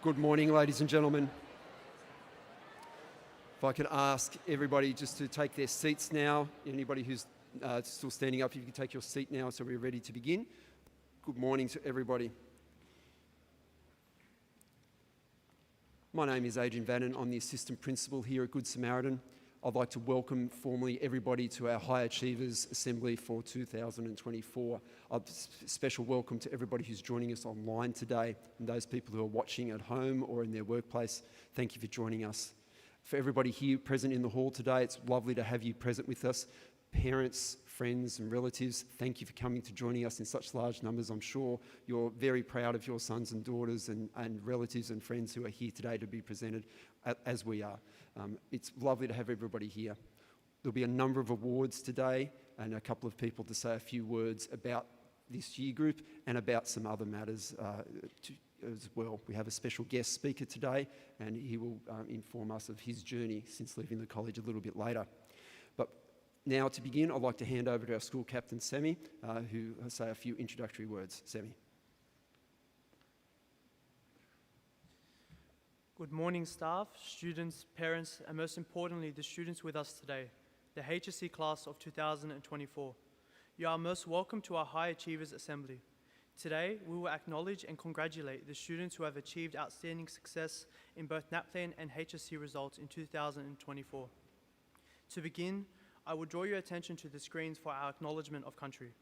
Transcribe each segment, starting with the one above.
Good morning, ladies and gentlemen. If I could ask everybody just to take their seats now. Anybody who's still standing up, if you can take your seat now so we're ready to begin. Good morning to everybody. My name is Adrian Vannon. I'm the Assistant Principal here at Good Samaritan. I'd like to welcome formally everybody to our High Achievers Assembly for 2024. A special welcome to everybody who's joining us online today and those people who are watching at home or in their workplace. Thank you for joining us. For everybody here present in the hall today, it's lovely to have you present with us. Parents, friends and relatives, thank you for coming to joining us in such large numbers. I'm sure you're very proud of your sons and daughters and relatives and friends who are here today to be presented as we are. It's lovely to have everybody here. There'll be a number of awards today and a couple of people to say a few words about this year group and about some other matters as well. We have a special guest speaker today and he will inform us of his journey since leaving the college a little bit later. But now to begin, I'd like to hand over to our school captain, Sammy, who will say a few introductory words. Sammy. Good morning, staff, students, parents, and most importantly, the students with us today, the HSC class of 2024. You are most welcome to our High Achievers Assembly. Today, we will acknowledge and congratulate the students who have achieved outstanding success in both NAPLAN and HSC results in 2024. To begin, I will draw your attention to the screens for our acknowledgement of country.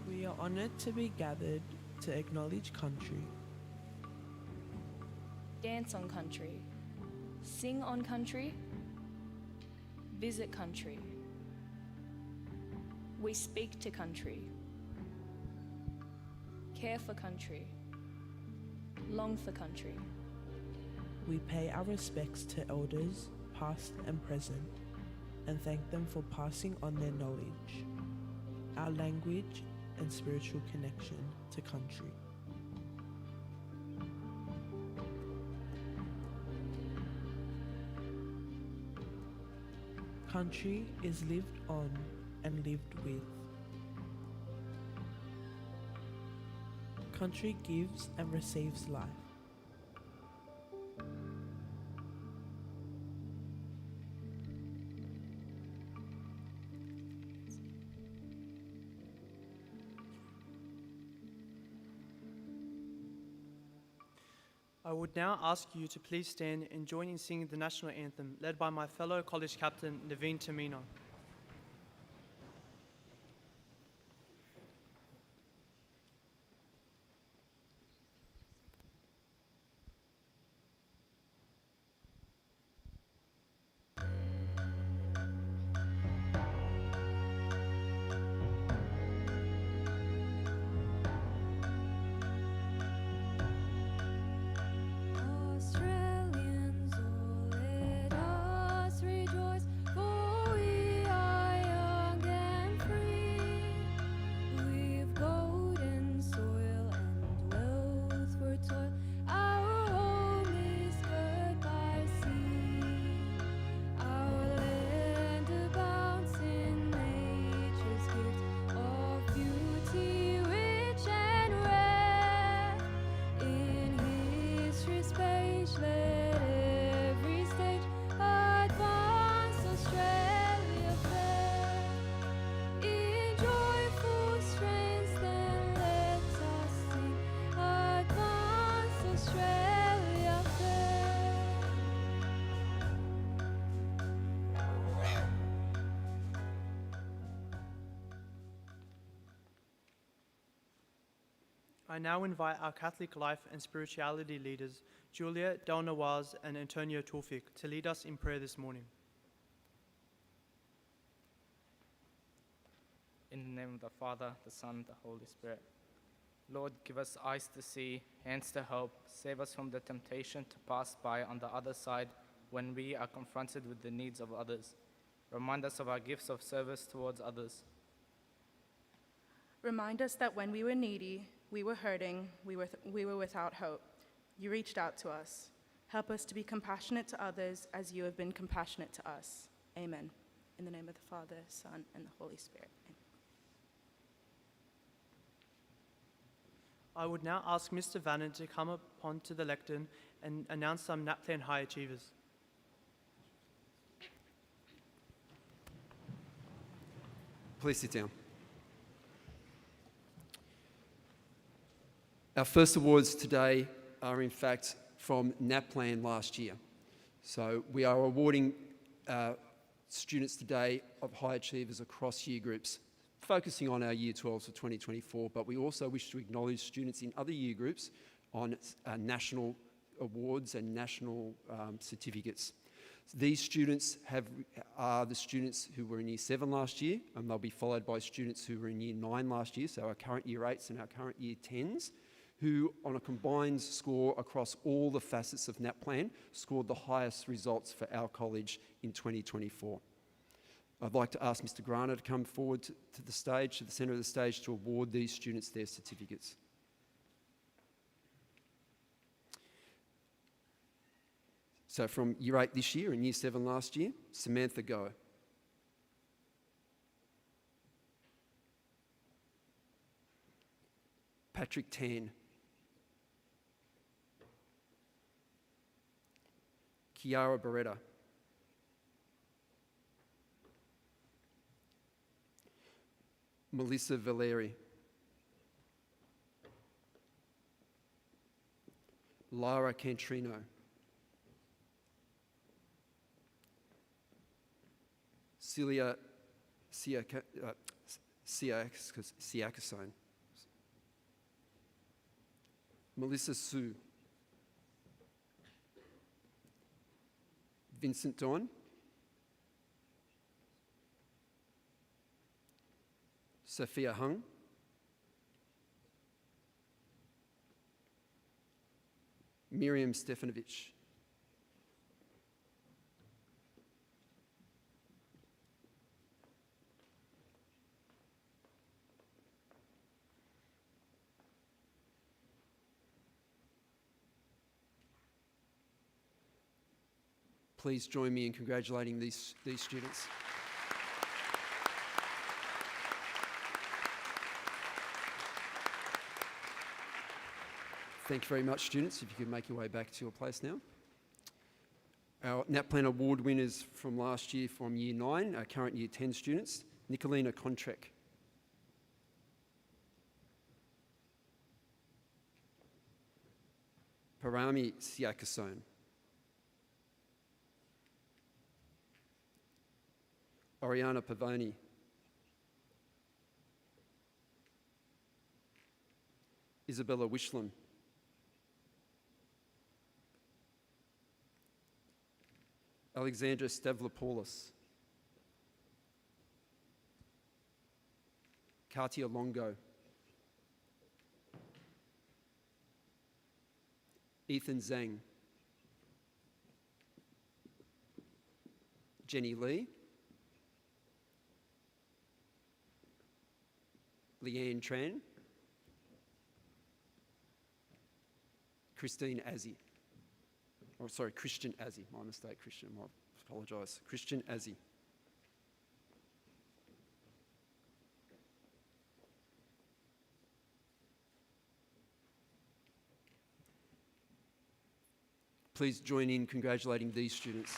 We are honoured to be gathered to acknowledge country. Dance on country, sing on country, visit country. We speak to country, care for country, long for country. We pay our respects to elders, past and present, and thank them for passing on their knowledge, our language and spiritual connection to country. Country is lived on and lived with. Country gives and receives life. I would now ask you to please stand and join in singing the national anthem, led by my fellow college captain, Naveen Tamina. I now invite our Catholic life and spirituality leaders, Julia Del Nawaz and Antonio Tawfiq, to lead us in prayer this morning. In the name of the Father, the Son, the Holy Spirit. Lord, give us eyes to see, hands to help, save us from the temptation to pass by on the other side when we are confronted with the needs of others. Remind us of our gifts of service towards others. Remind us that when we were needy, we were hurting, we were without hope. You reached out to us. Help us to be compassionate to others as you have been compassionate to us. Amen. In the name of the Father, Son, and the Holy Spirit. Amen. I would now ask Mr. Vannon to come up onto the lectern and announce some NAPLAN High Achievers. Please sit down. Our first awards today are in fact from NAPLAN last year. So we are awarding students today of high achievers across year groups, focusing on our Year 12s for 2024, but we also wish to acknowledge students in other year groups on national awards and national certificates. These students are the students who were in Year 7 last year, and they'll be followed by students who were in Year 9 last year, so our current Year 8s and our current Year 10s, who on a combined score across all the facets of NAPLAN scored the highest results for our college in 2024. I'd like to ask Mr. Grana to come forward to the stage, to the centre of the stage, to award these students their certificates. So from Year 8 this year and Year 7 last year, Samantha Goer. Patrick Tan. Kiara Beretta. Melissa Valeri. Lara Cantrino. Celia Siakasone. Melissa Sue. Vincent Don. Sophia Hung. Miriam Stefanovic. Please join me in congratulating these students. Thank you very much, students. If you could make your way back to your place now. Our NAPLAN award winners from last year from Year 9, our current Year 10 students, Nicolina Kontrek. Parami Siakasone. Oriana Pavoni. Isabella Wishlam. Alexandra Stavlopoulos. Katia Longo. Ethan Zhang. Jenny Lee. Leanne Tran. Christine Azzi. Oh, sorry, Christian Azzi. My mistake, Christian. I apologise. Christian Azzi. Please join in congratulating these students.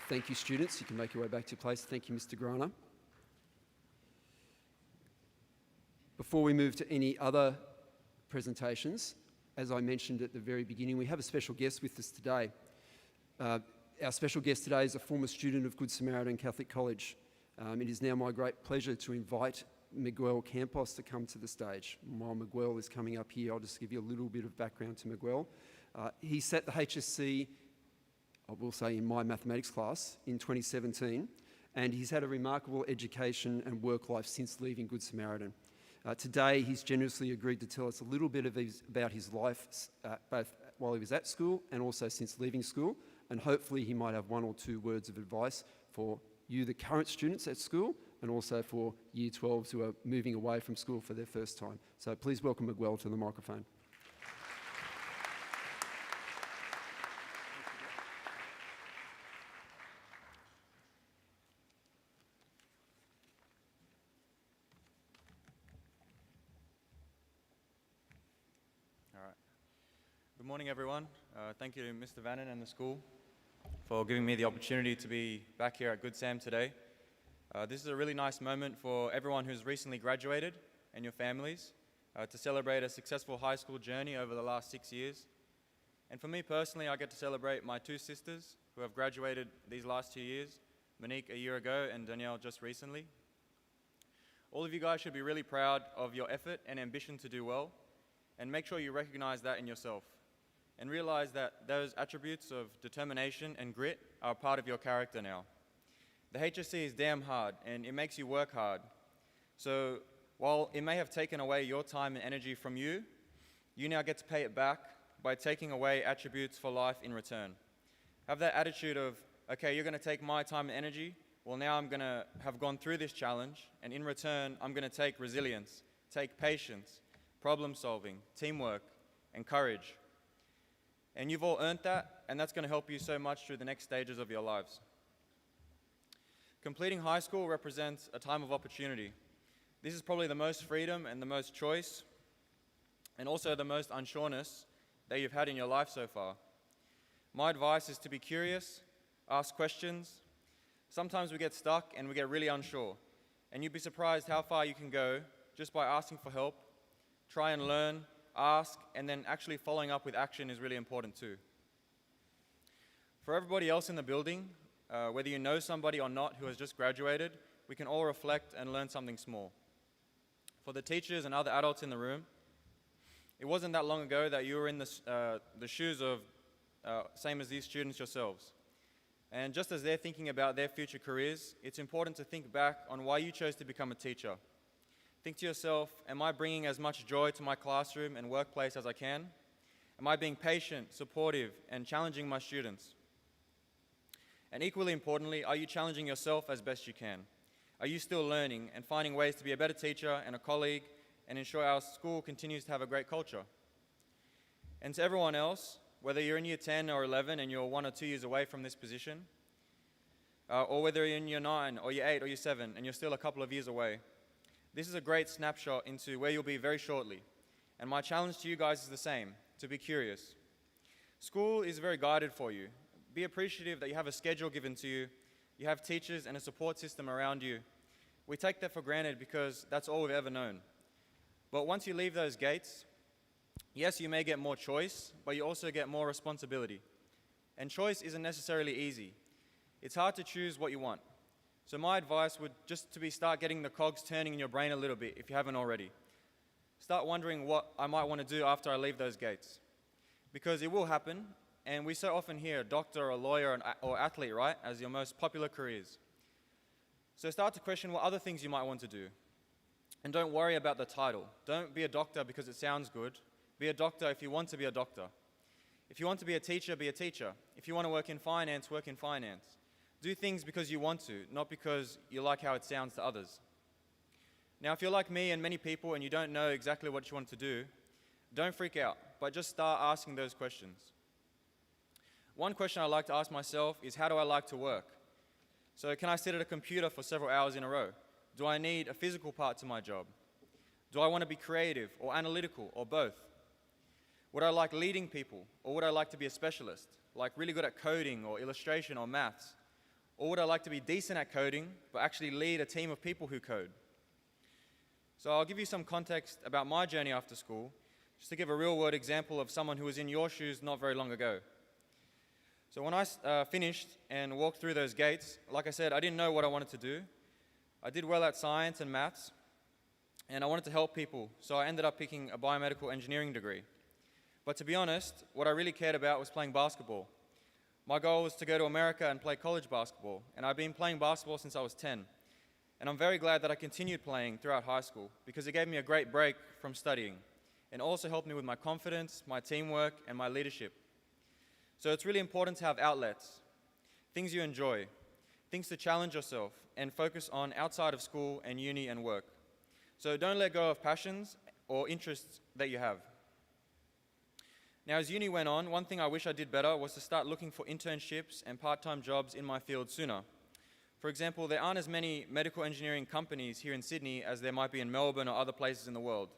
Thank you, students. You can make your way back to your place. Thank you, Mr. Grana. Before we move to any other presentations, as I mentioned at the very beginning, we have a special guest with us today. Our special guest today is a former student of Good Samaritan Catholic College. It is now my great pleasure to invite Miguel Campos to come to the stage. While Miguel is coming up here, I'll just give you a little bit of background to Miguel. He sat the HSC, I will say, in my mathematics class in 2017, and he's had a remarkable education and work life since leaving Good Samaritan. Today, he's generously agreed to tell us a little bit about his life, both while he was at school and also since leaving school, and hopefully he might have one or two words of advice for you, the current students at school, and also for Year 12s who are moving away from school for their first time. So please welcome Miguel to the microphone. All right. Good morning, everyone. Thank you to Mr. Vannon and the school for giving me the opportunity to be back here at Good Sam today. This is a really nice moment for everyone who's recently graduated and your families to celebrate a successful high school journey over the last 6 years. And for me personally, I get to celebrate my two sisters who have graduated these last 2 years, Monique a year ago and Danielle just recently. All of you guys should be really proud of your effort and ambition to do well, and make sure you recognize that in yourself and realize that those attributes of determination and grit are a part of your character now. The HSC is damn hard and it makes you work hard. So while it may have taken away your time and energy from you, you now get to pay it back by taking away attributes for life in return. Have that attitude of, okay, you're going to take my time and energy, well now I'm going to have gone through this challenge, and in return I'm going to take resilience, take patience, problem solving, teamwork, and courage. And you've all earned that, and that's going to help you so much through the next stages of your lives. Completing high school represents a time of opportunity. This is probably the most freedom and the most choice, and also the most unsureness that you've had in your life so far. My advice is to be curious, ask questions. Sometimes we get stuck and we get really unsure, and you'd be surprised how far you can go just by asking for help. Try and learn, ask, and then actually following up with action is really important too. For everybody else in the building, whether you know somebody or not who has just graduated, we can all reflect and learn something small. For the teachers and other adults in the room, it wasn't that long ago that you were in the shoes of same as these students yourselves. And just as they're thinking about their future careers, it's important to think back on why you chose to become a teacher. Think to yourself, am I bringing as much joy to my classroom and workplace as I can? Am I being patient, supportive, and challenging my students? And equally importantly, are you challenging yourself as best you can? Are you still learning and finding ways to be a better teacher and a colleague and ensure our school continues to have a great culture? And to everyone else, whether you're in year 10 or 11 and you're 1 or 2 years away from this position, or whether you're in year 9 or year 8 or year 7 and you're still a couple of years away, this is a great snapshot into where you'll be very shortly. And my challenge to you guys is the same, to be curious. School is very guided for you. Be appreciative that you have a schedule given to you, you have teachers and a support system around you. We take that for granted because that's all we've ever known. But once you leave those gates, yes, you may get more choice, but you also get more responsibility. And choice isn't necessarily easy. It's hard to choose what you want. So my advice would just to be start getting the cogs turning in your brain a little bit if you haven't already. Start wondering what I might want to do after I leave those gates. Because it will happen, and we so often hear doctor or lawyer or athlete, right, as your most popular careers. So start to question what other things you might want to do. And don't worry about the title. Don't be a doctor because it sounds good. Be a doctor if you want to be a doctor. If you want to be a teacher, be a teacher. If you want to work in finance, work in finance. Do things because you want to, not because you like how it sounds to others. Now, if you're like me and many people and you don't know exactly what you want to do, don't freak out, but just start asking those questions. One question I like to ask myself is, how do I like to work? So can I sit at a computer for several hours in a row? Do I need a physical part to my job? Do I want to be creative or analytical or both? Would I like leading people, or would I like to be a specialist, like really good at coding or illustration or maths? Or would I like to be decent at coding, but actually lead a team of people who code? So I'll give you some context about my journey after school, just to give a real-world example of someone who was in your shoes not very long ago. So when I finished and walked through those gates, like I said, I didn't know what I wanted to do. I did well at science and maths, and I wanted to help people, so I ended up picking a biomedical engineering degree. But to be honest, what I really cared about was playing basketball. My goal was to go to America and play college basketball, and I've been playing basketball since I was 10. And I'm very glad that I continued playing throughout high school because it gave me a great break from studying and also helped me with my confidence, my teamwork, and my leadership. So it's really important to have outlets, things you enjoy, things to challenge yourself and focus on outside of school and uni and work. So don't let go of passions or interests that you have. Now, as uni went on, one thing I wish I did better was to start looking for internships and part-time jobs in my field sooner. For example, there aren't as many medical engineering companies here in Sydney as there might be in Melbourne or other places in the world.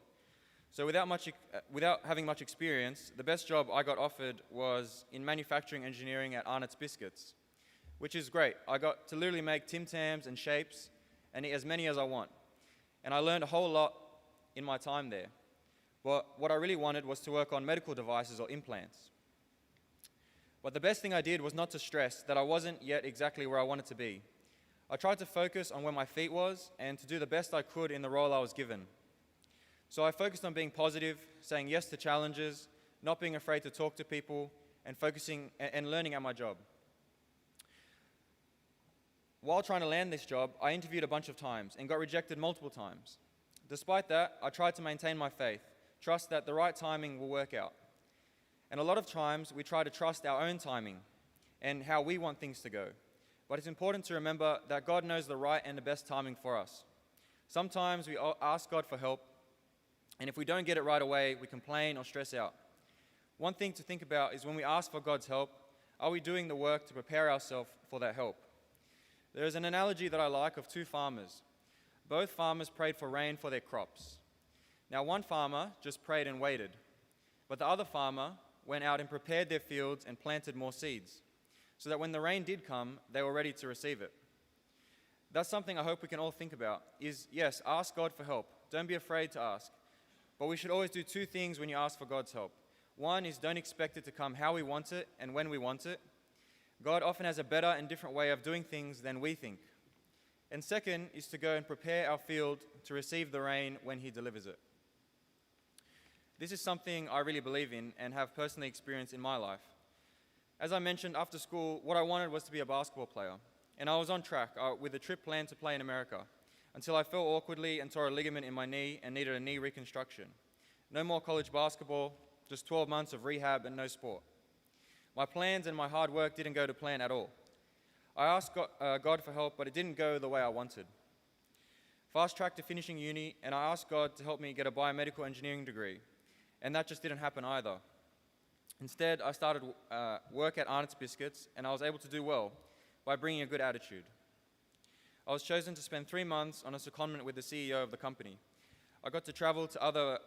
So without having much experience, the best job I got offered was in manufacturing engineering at Arnott's Biscuits, which is great. I got to literally make Tim Tams and shapes and eat as many as I want. And I learned a whole lot in my time there. But what I really wanted was to work on medical devices or implants. But the best thing I did was not to stress that I wasn't yet exactly where I wanted to be. I tried to focus on where my feet was and to do the best I could in the role I was given. So I focused on being positive, saying yes to challenges, not being afraid to talk to people, and focusing and learning at my job. While trying to land this job, I interviewed a bunch of times and got rejected multiple times. Despite that, I tried to maintain my faith, trust that the right timing will work out. And a lot of times, we try to trust our own timing and how we want things to go. But it's important to remember that God knows the right and the best timing for us. Sometimes we ask God for help, and if we don't get it right away, we complain or stress out. One thing to think about is when we ask for God's help, are we doing the work to prepare ourselves for that help? There is an analogy that I like of two farmers. Both farmers prayed for rain for their crops. Now, one farmer just prayed and waited, but the other farmer went out and prepared their fields and planted more seeds, so that when the rain did come, they were ready to receive it. That's something I hope we can all think about, is yes, ask God for help. Don't be afraid to ask. But we should always do two things when you ask for God's help. One is don't expect it to come how we want it and when we want it. God often has a better and different way of doing things than we think. And second is to go and prepare our field to receive the rain when He delivers it. This is something I really believe in and have personally experienced in my life. As I mentioned, after school, what I wanted was to be a basketball player. And I was on track with a trip planned to play in America, until I fell awkwardly and tore a ligament in my knee and needed a knee reconstruction. No more college basketball, just 12 months of rehab and no sport. My plans and my hard work didn't go to plan at all. I asked God for help, but it didn't go the way I wanted. Fast tracked to finishing uni, and I asked God to help me get a biomedical engineering degree. And that just didn't happen either. Instead, I started work at Arnott's Biscuits, and I was able to do well by bringing a good attitude. I was chosen to spend 3 months on a secondment with the CEO of the company. I got to travel to other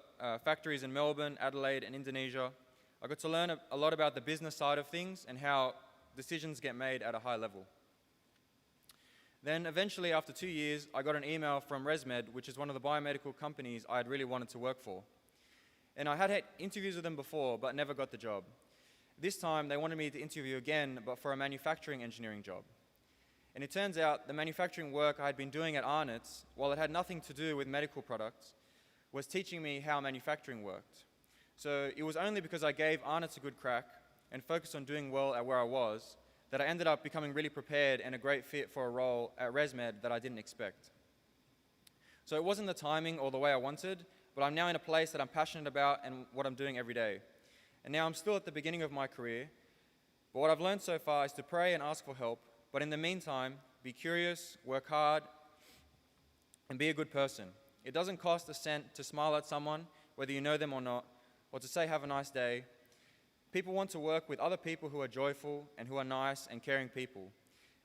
factories in Melbourne, Adelaide, and Indonesia. I got to learn a lot about the business side of things and how decisions get made at a high level. Then eventually, after 2 years, I got an email from ResMed, which is one of the biomedical companies I had really wanted to work for. And I had interviews with them before, but never got the job. This time, they wanted me to interview again, but for a manufacturing engineering job. And it turns out the manufacturing work I had been doing at Arnott's, while it had nothing to do with medical products, was teaching me how manufacturing worked. So it was only because I gave Arnott's a good crack and focused on doing well at where I was that I ended up becoming really prepared and a great fit for a role at ResMed that I didn't expect. So it wasn't the timing or the way I wanted, but I'm now in a place that I'm passionate about and what I'm doing every day. And now I'm still at the beginning of my career, but what I've learned so far is to pray and ask for help, but in the meantime, be curious, work hard, and be a good person. It doesn't cost a cent to smile at someone, whether you know them or not, or to say have a nice day. People want to work with other people who are joyful and who are nice and caring people.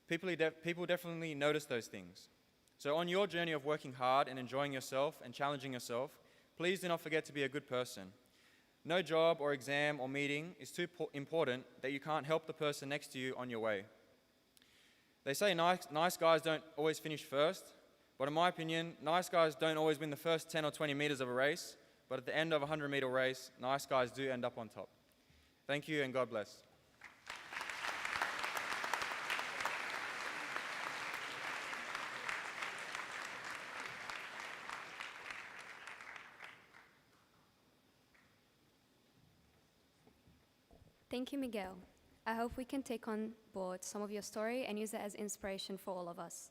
People definitely notice those things. So on your journey of working hard and enjoying yourself and challenging yourself, please do not forget to be a good person. No job or exam or meeting is too important that you can't help the person next to you on your way. They say nice guys don't always finish first, but in my opinion, nice guys don't always win the first 10 or 20 meters of a race, but at the end of a 100-meter race, nice guys do end up on top. Thank you and God bless. Thank you, Miguel. I hope we can take on board some of your story and use it as inspiration for all of us.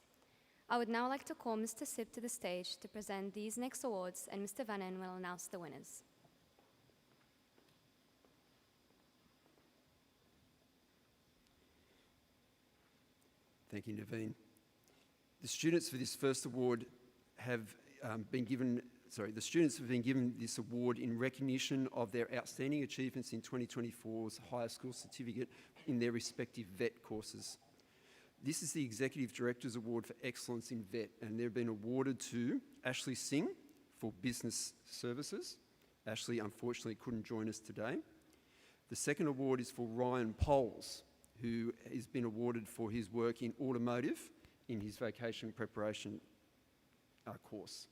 I would now like to call Mr. Sip to the stage to present these next awards, and Mr. Vannon will announce the winners. Thank you, Naveen. The students for this first award have been given this award in recognition of their outstanding achievements in 2024's Higher School Certificate in their respective VET courses. This is the Executive Director's Award for Excellence in VET, and they've been awarded to Ashley Singh for Business Services. Ashley unfortunately couldn't join us today. The second award is for Ryan Poles, who has been awarded for his work in automotive in his vocation preparation course.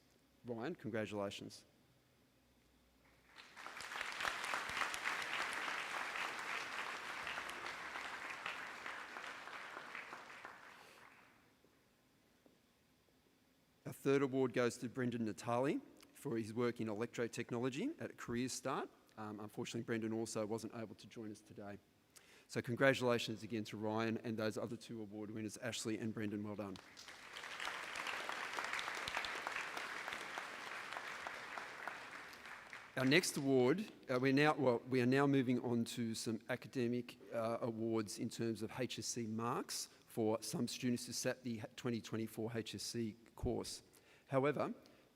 Ryan, congratulations. Our third award goes to Brendan Natali for his work in electrotechnology at Career Start. Unfortunately, Brendan also wasn't able to join us today. So congratulations again to Ryan and those other two award winners, Ashley and Brendan. Well done. Our next award, we are now moving on to some academic awards in terms of HSC marks for some students who sat the 2024 HSC course. However,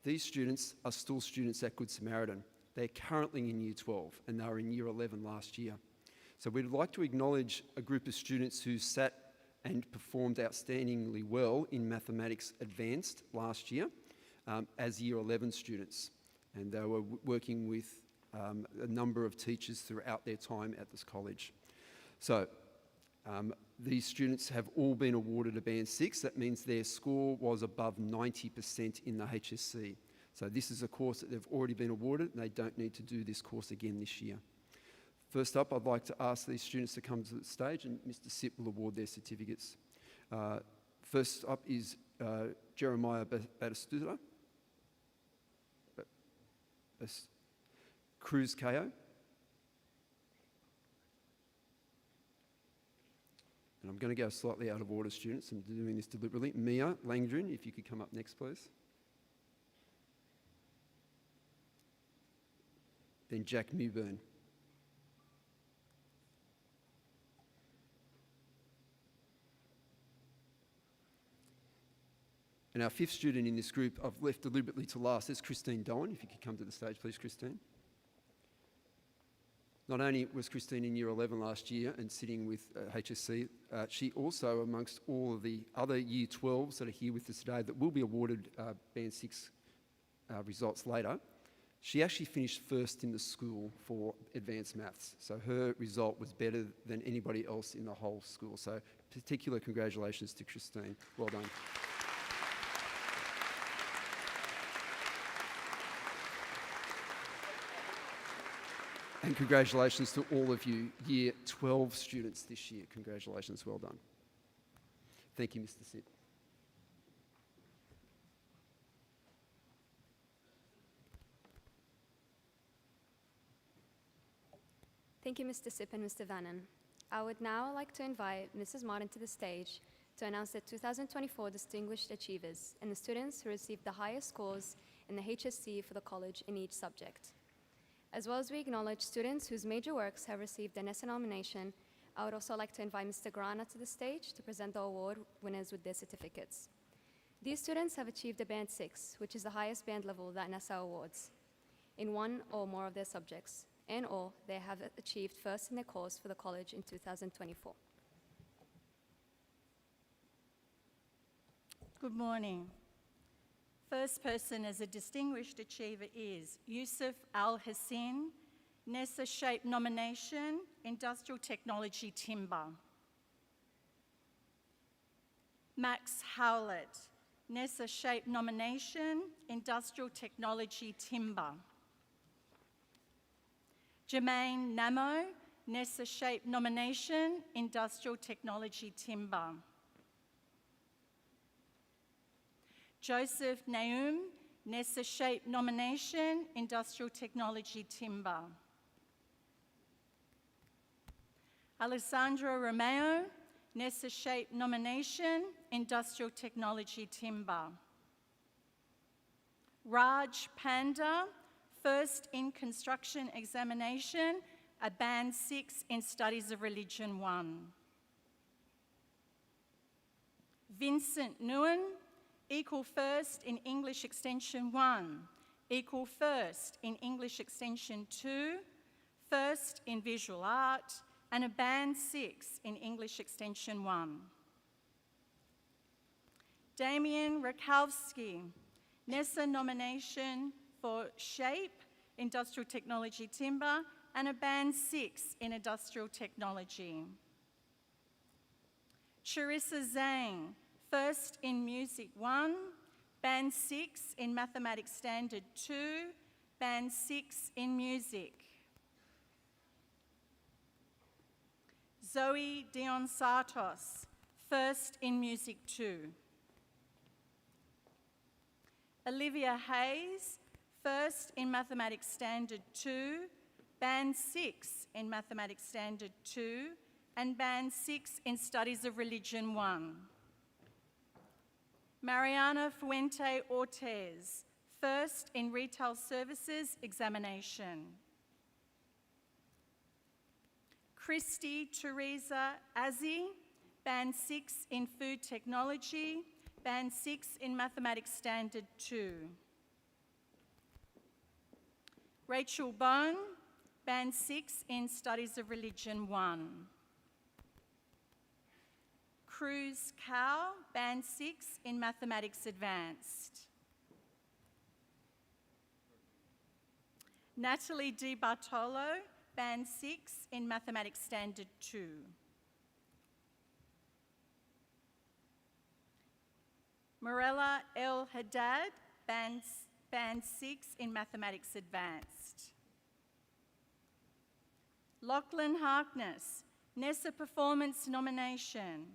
these students are still students at Good Samaritan. They're currently in Year 12 and they were in Year 11 last year. So we'd like to acknowledge a group of students who sat and performed outstandingly well in Mathematics Advanced last year as Year 11 students. And they were working with a number of teachers throughout their time at this college. So these students have all been awarded a Band 6. That means their score was above 90% in the HSC. So this is a course that they've already been awarded and they don't need to do this course again this year. First up, I'd like to ask these students to come to the stage and Mr. Sip will award their certificates. First up is Jeremiah Batistuta. Cruz Ko. And I'm going to go slightly out of order, students. I'm doing this deliberately. Mia Langdrin, if you could come up next, please. Then Jack Mewburn. And our fifth student in this group, I've left deliberately to last, is Christine Dowan. If you could come to the stage, please, Christine. Not only was Christine in Year 11 last year and sitting with HSC, she also, amongst all of the other Year 12s that are here with us today that will be awarded Band 6 results later, she actually finished first in the school for advanced maths. So her result was better than anybody else in the whole school. So particular congratulations to Christine. Well done. And congratulations to all of you Year 12 students this year. Congratulations, well done. Thank you, Mr. Sip. Thank you, Mr. Sip and Mr. Vannon. I would now like to invite Mrs. Martin to the stage to announce the 2024 Distinguished Achievers and the students who received the highest scores in the HSC for the college in each subject. As well as we acknowledge students whose major works have received an SN nomination, I would also like to invite Mr. Grana to the stage to present the award winners with their certificates. These students have achieved a Band 6, which is the highest band level that NASA awards, in one or more of their subjects, and or they have achieved first in their course for the college in 2024. Good morning. First person as a distinguished achiever is Yusuf Al-Hassin, NESA Shape nomination, Industrial Technology Timber. Max Howlett, NESA Shape nomination, Industrial Technology Timber. Jermaine Namo, NESA Shape nomination, Industrial Technology Timber. Joseph Naum, NESA Shape nomination, Industrial Technology Timber. Alessandro Romeo, Nessa Shape nomination, Industrial Technology Timber. Raj Panda, first in Construction Examination, a Band 6 in Studies of Religion 1. Vincent Nguyen, equal first in English Extension 1, equal first in English Extension 2, first in Visual Art, and a Band 6 in English Extension 1. Damien Rakowski, Nessa nomination for Shape, Industrial Technology Timber, and a Band 6 in Industrial Technology. Charissa Zhang, first in Music 1, Band 6 in Mathematics Standard 2, Band 6 in Music. Zoe Dion Sartos, first in Music 2. Olivia Hayes, first in Mathematics Standard 2, Band 6 in Mathematics Standard 2, and Band 6 in Studies of Religion 1. Mariana Fuente Ortez, first in Retail Services Examination. Christy Teresa Azzi, Band 6 in Food Technology, Band 6 in Mathematics Standard 2. Rachel Bone, Band 6 in Studies of Religion 1. Cruz Cow, Band 6 in Mathematics Advanced. Natalie Di Bartolo, Band 6 in Mathematics Standard 2. Morella El Haddad, Band 6 in Mathematics Advanced. Lachlan Harkness, Nessa Performance nomination,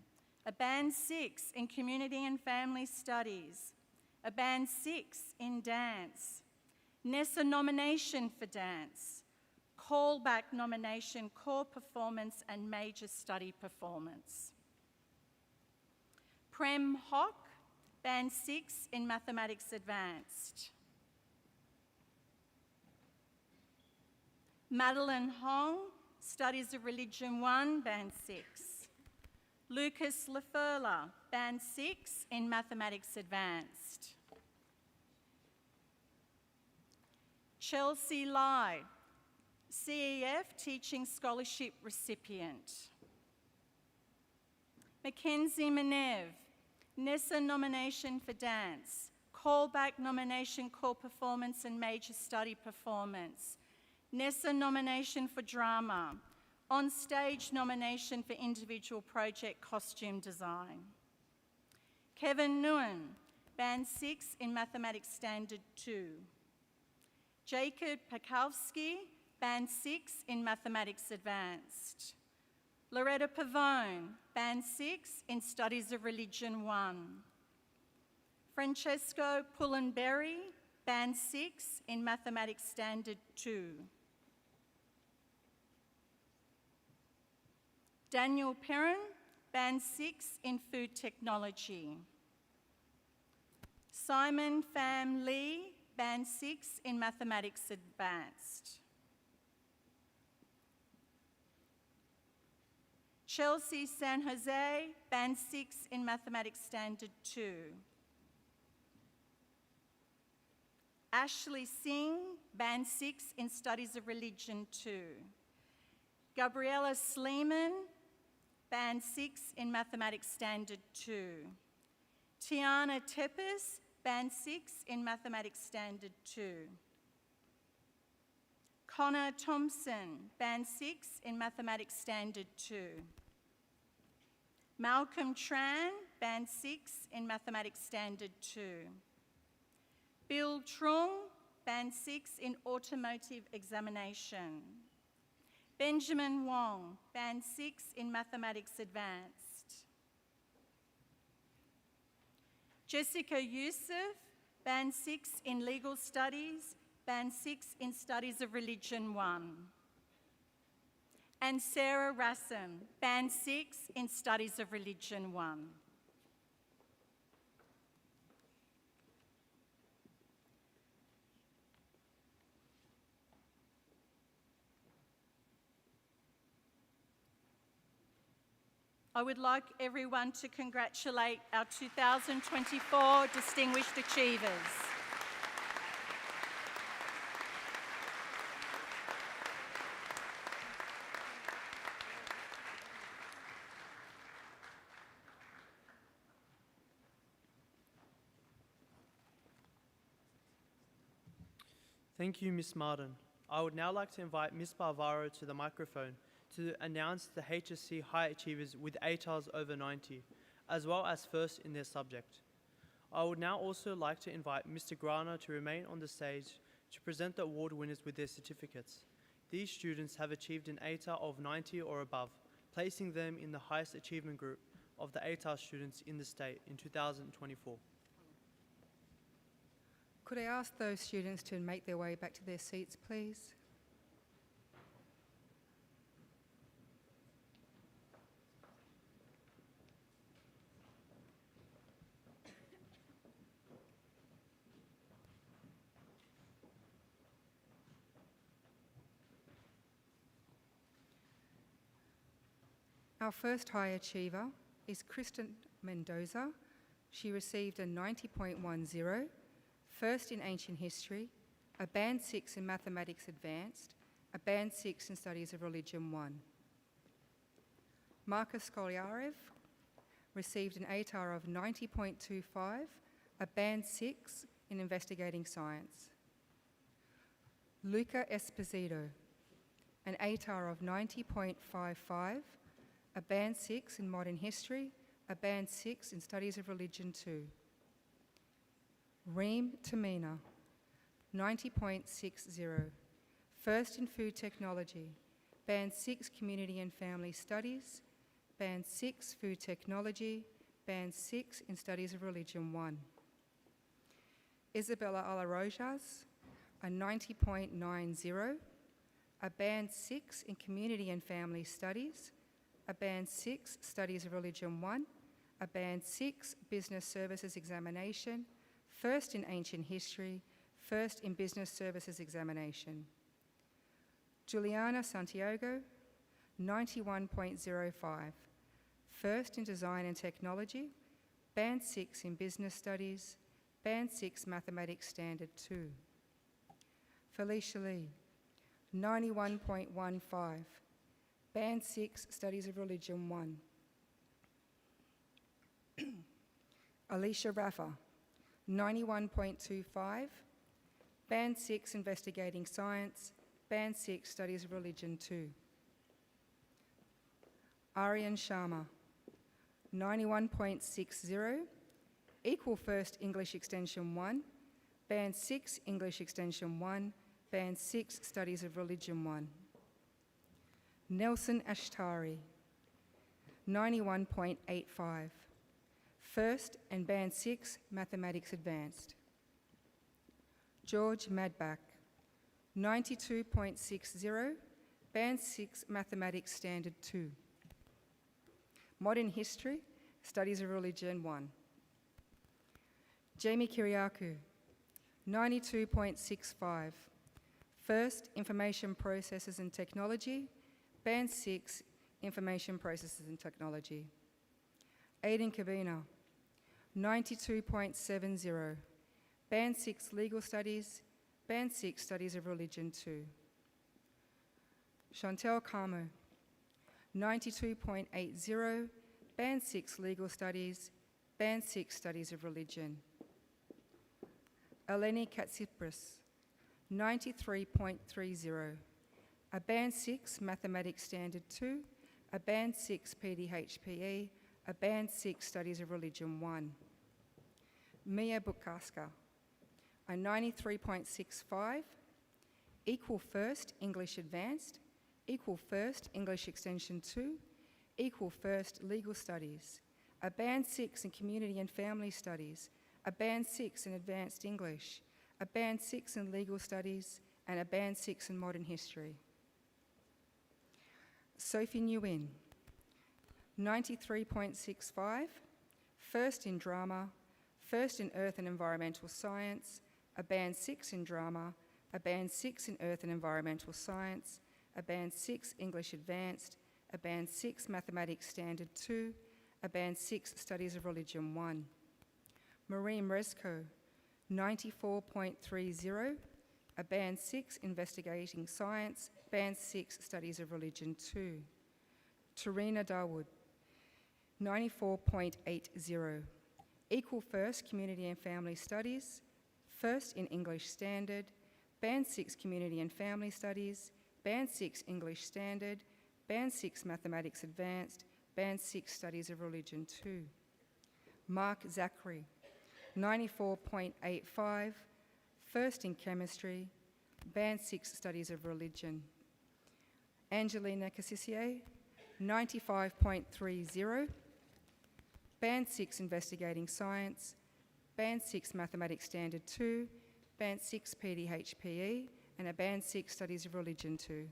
a Band 6 in Community and Family Studies, a Band 6 in Dance, Nessa nomination for Dance, Callback nomination, Core Performance and Major Study Performance. Prem Hock, Band 6 in Mathematics Advanced. Madeline Hong, Studies of Religion 1, Band 6. Lucas Lafurla, Band 6 in Mathematics Advanced. Chelsea Lai, CEF Teaching Scholarship recipient. Mackenzie Menev, Nessa nomination for Dance, Callback nomination, Core Performance and Major Study Performance. Nessa nomination for Drama, On Stage nomination for Individual Project Costume Design. Kevin Nguyen, Band 6 in Mathematics Standard 2. Jacob Pakowski, Band 6 in Mathematics Advanced. Loretta Pavone, Band 6 in Studies of Religion 1. Francesco Pullenberry, Band 6 in Mathematics Standard 2. Daniel Perrin, Band 6 in Food Technology. Simon Pham Lee, Band 6 in Mathematics Advanced. Chelsea San Jose, Band 6 in Mathematics Standard 2. Ashley Singh, Band 6 in Studies of Religion 2. Gabriella Sleeman, Band 6 in Mathematics Standard 2. Tiana Tepes, Band 6 in Mathematics Standard 2. Connor Thompson, Band 6 in Mathematics Standard 2. Malcolm Tran, Band 6 in Mathematics Standard 2. Bill Trung, Band 6 in Automotive Examination. Benjamin Wong, Band 6 in Mathematics Advanced. Jessica Youssef, Band 6 in Legal Studies, Band 6 in Studies of Religion 1. And Sarah Rassam, Band 6 in Studies of Religion 1. I would like everyone to congratulate our 2024 Distinguished Achievers. Thank you, Ms. Martin. I would now like to invite Ms. Barbaro to the microphone to announce the HSC High Achievers with ATARs over 90, as well as first in their subject. I would now also like to invite Mr. Grana to remain on the stage to present the award winners with their certificates. These students have achieved an ATAR of 90 or above, placing them in the highest achievement group of the ATAR students in the state in 2024. Could I ask those students to make their way back to their seats, please? Our first high achiever is Kristen Mendoza. She received a 90.10, first in Ancient History, a Band 6 in Mathematics Advanced, a Band 6 in Studies of Religion 1. Marcus Skolyarev received an ATAR of 90.25, a Band 6 in Investigating Science. Luca Esposito, an ATAR of 90.55, a Band 6 in Modern History, a Band 6 in Studies of Religion 2. Reem Tamina, 90.60, first in Food Technology, Band 6 Community and Family Studies, Band 6 Food Technology, Band 6 in Studies of Religion 1. Isabella Alarojas, a 90.90, a Band 6 in Community and Family Studies, a Band 6 Studies of Religion 1, a Band 6 Business Services Examination, first in Ancient History, first in Business Services Examination. Juliana Santiago, 91.05, first in Design and Technology, Band 6 in Business Studies, Band 6 Mathematics Standard 2. Felicia Lee, 91.15, Band 6 Studies of Religion 1. Alicia Raffa, 91.25, Band 6 Investigating Science, Band 6 Studies of Religion 2. Aryan Sharma, 91.60, Equal First English Extension 1, Band 6 English Extension 1, Band 6 Studies of Religion 1. Nelson Ashtari, 91.85, first and Band 6 Mathematics Advanced. George Madbach, 92.60, Band 6 Mathematics Standard 2. Modern History, Studies of Religion 1. Jamie Kiriakou, 92.65, first Information Processes and Technology, Band 6 Information Processes and Technology. Aidan Kabina, 92.70, Band 6 Legal Studies, Band 6 Studies of Religion 2. Chantel Carmo, 92.80, Band 6 Legal Studies, Band 6 Studies of Religion. Eleni Katsipris, 93.30, a Band 6 Mathematics Standard 2, a Band 6 PDHPE, a Band 6 Studies of Religion 1. Mia Bukaska, a 93.65, Equal First English Advanced, Equal First English Extension 2, Equal First Legal Studies, a Band 6 in Community and Family Studies, a Band 6 in Advanced English, a Band 6 in Legal Studies, and a Band 6 in Modern History. Sophie Nguyen, 93.65, first in drama, first in earth and environmental science, a band 6 in drama, a band 6 in earth and environmental science, a band 6 English advanced, a band 6 mathematics standard 2, a band 6 studies of religion 1. Marie Mrezko, 94.30, a band 6 investigating science, band 6 studies of religion 2. Tarina Dawood, 94.80, equal first community and family studies, first in English standard, band 6 community and family studies, band 6 English standard, band 6 mathematics advanced, band 6 studies of religion 2. Mark Zachary, 94.85, first in chemistry, band 6 studies of religion. Angelina Cassissier, 95.30, band 6 investigating science, band 6 mathematics standard 2, band 6 PDHPE, and a band 6 studies of religion 2.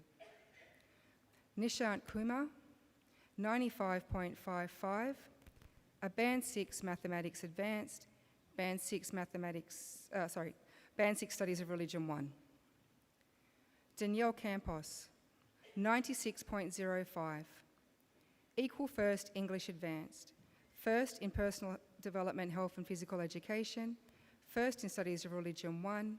Nishant Kumar, 95.55, a band 6 mathematics advanced, band 6 studies of religion 1. Danielle Campos, 96.05, equal first English advanced, first in personal development, health and physical education, first in studies of religion 1,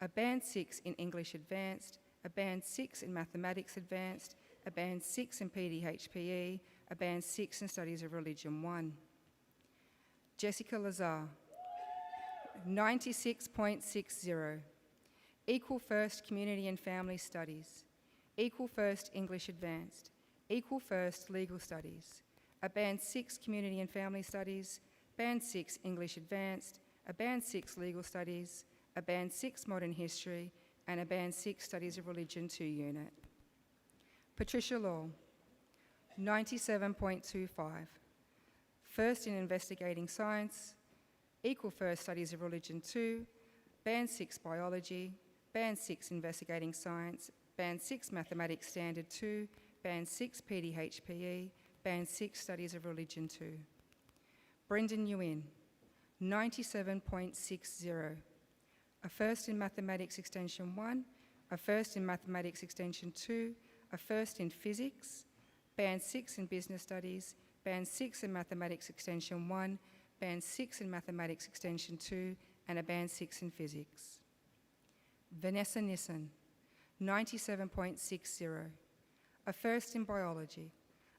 a band 6 in English advanced, a band 6 in mathematics advanced, a band 6 in PDHPE, a band 6 in studies of religion 1. Jessica Lazar, 96.60, equal first community and family studies, equal first English advanced, equal first legal studies, a band 6 community and family studies, band 6 English advanced, a band 6 legal studies, a band 6 modern history, and a band 6 studies of religion 2 unit. Patricia Law, 97.25, first in investigating science, equal first studies of religion 2, band 6 biology, band 6 investigating science, band 6 mathematics standard 2, band 6 PDHPE, band 6 studies of religion 2. Brendan Nguyen, 97.60, a first in mathematics extension 1, a first in mathematics extension 2, a first in physics, band 6 in business studies, band 6 in mathematics extension 1, band 6 in mathematics extension 2, and a band 6 in physics. Vanessa Nissen, 97.60, a first in biology,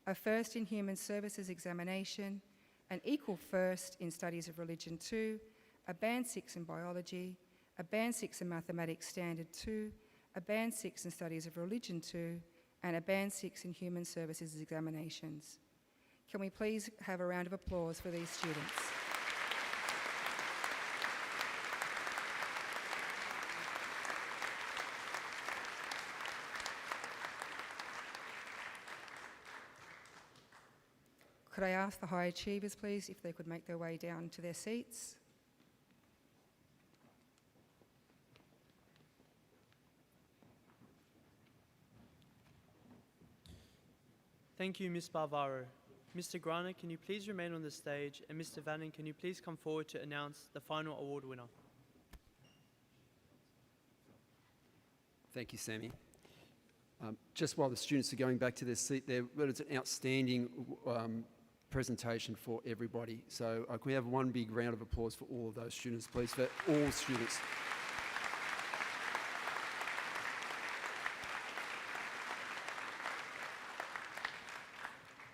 a first in human services examination, an equal first in studies of religion 2, a band 6 in biology, a band 6 in mathematics standard 2, a band 6 in studies of religion 2, and a band 6 in human services examinations. Can we please have a round of applause for these students? Could I ask the high achievers, please, if they could make their way down to their seats? Thank you, Ms. Barbaro. Mr. Grana, can you please remain on the stage? And Mr. Vannon, can you please come forward to announce the final award winner? Thank you, Sammy. Just while the students are going back to their seat there, but it's an outstanding presentation for everybody. So can we have one big round of applause for all of those students, please, for all students.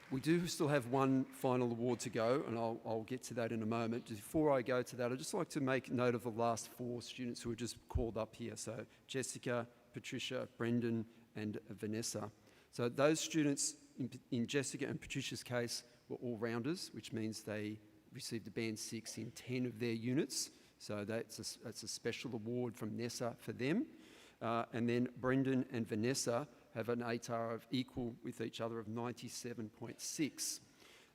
We do still have one final award to go, and I'll get to that in a moment. Before I go to that, I'd just like to make note of the last 4 students who were just called up here. So Jessica, Patricia, Brendan, and Vanessa. So those students, in Jessica and Patricia's case, were all-rounders, which means they received a band 6 in 10 of their units. So that's a special award from NESA for them. And then Brendan and Vanessa have an ATAR of equal with each other of 97.6.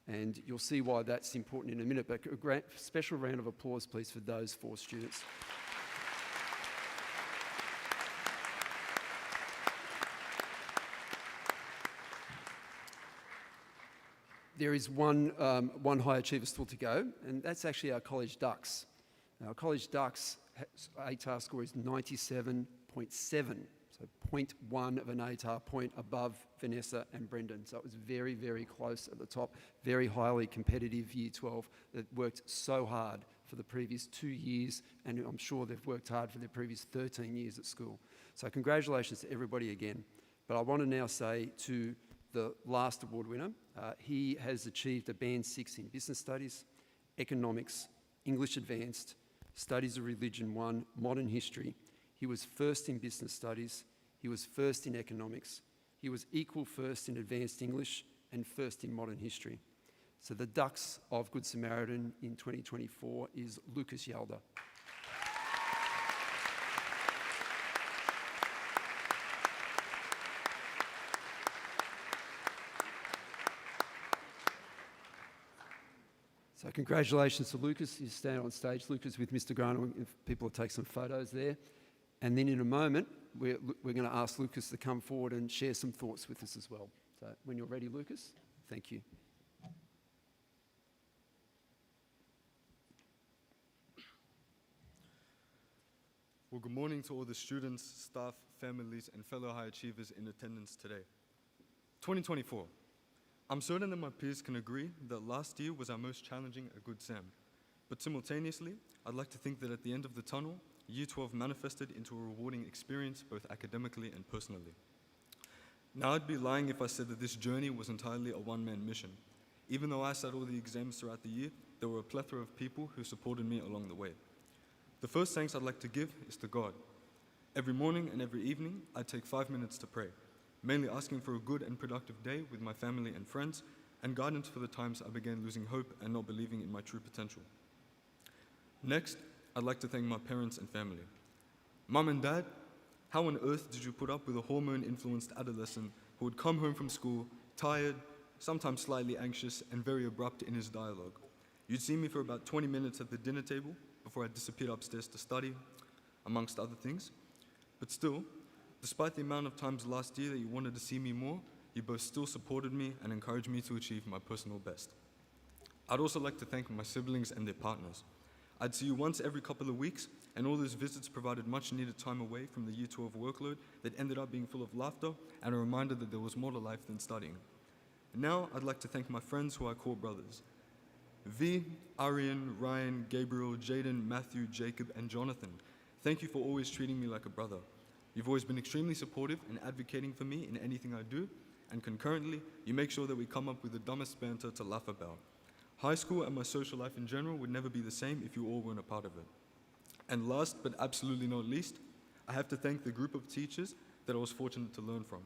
And you'll see why that's important in a minute, but a special round of applause, please, for those 4 students. There is one high achiever still to go, and that's actually our College Ducks. Our College Ducks ATAR score is 97.7, so 0.1 of an ATAR point above Vanessa and Brendan. So it was very, very close at the top, very highly competitive Year 12 that worked so hard for the previous 2 years, and I'm sure they've worked hard for their previous 13 years at school. So congratulations to everybody again. But I want to now say to the last award winner, he has achieved a Band 6 in Business Studies, Economics, English Advanced, Studies of Religion 1, Modern History. He was first in Business Studies, he was first in Economics, he was equal first in Advanced English and first in Modern History. So the Ducks of Good Samaritan in 2024 is Lucas Yalda. So congratulations to Lucas. You stand on stage, Lucas, with Mr. Grant, if people will take some photos there. And then in a moment, we're going to ask Lucas to come forward and share some thoughts with us as well. So when you're ready, Lucas, thank you. Well, good morning to all the students, staff, families, and fellow high achievers in attendance today. 2024. I'm certain that my peers can agree that last year was our most challenging at Good Sam. But simultaneously, I'd like to think that at the end of the tunnel, Year 12 manifested into a rewarding experience both academically and personally. Now, I'd be lying if I said that this journey was entirely a one-man mission. Even though I sat all the exams throughout the year, there were a plethora of people who supported me along the way. The first thanks I'd like to give is to God. Every morning and every evening, I take 5 minutes to pray, mainly asking for a good and productive day with my family and friends, and guidance for the times I began losing hope and not believing in my true potential. Next, I'd like to thank my parents and family. Mum and Dad, how on earth did you put up with a hormone-influenced adolescent who would come home from school, tired, sometimes slightly anxious, and very abrupt in his dialogue? You'd see me for about 20 minutes at the dinner table before I disappeared upstairs to study, amongst other things. But still, despite the amount of times last year that you wanted to see me more, you both still supported me and encouraged me to achieve my personal best. I'd also like to thank my siblings and their partners. I'd see you once every couple of weeks, and all those visits provided much needed time away from the Year 12 workload that ended up being full of laughter and a reminder that there was more to life than studying. And now I'd like to thank my friends who I call brothers. V, Arian, Ryan, Gabriel, Jaden, Matthew, Jacob, and Jonathan. Thank you for always treating me like a brother. You've always been extremely supportive and advocating for me in anything I do, and concurrently, you make sure that we come up with the dumbest banter to laugh about. High school and my social life in general would never be the same if you all weren't a part of it. And last but absolutely not least, I have to thank the group of teachers that I was fortunate to learn from.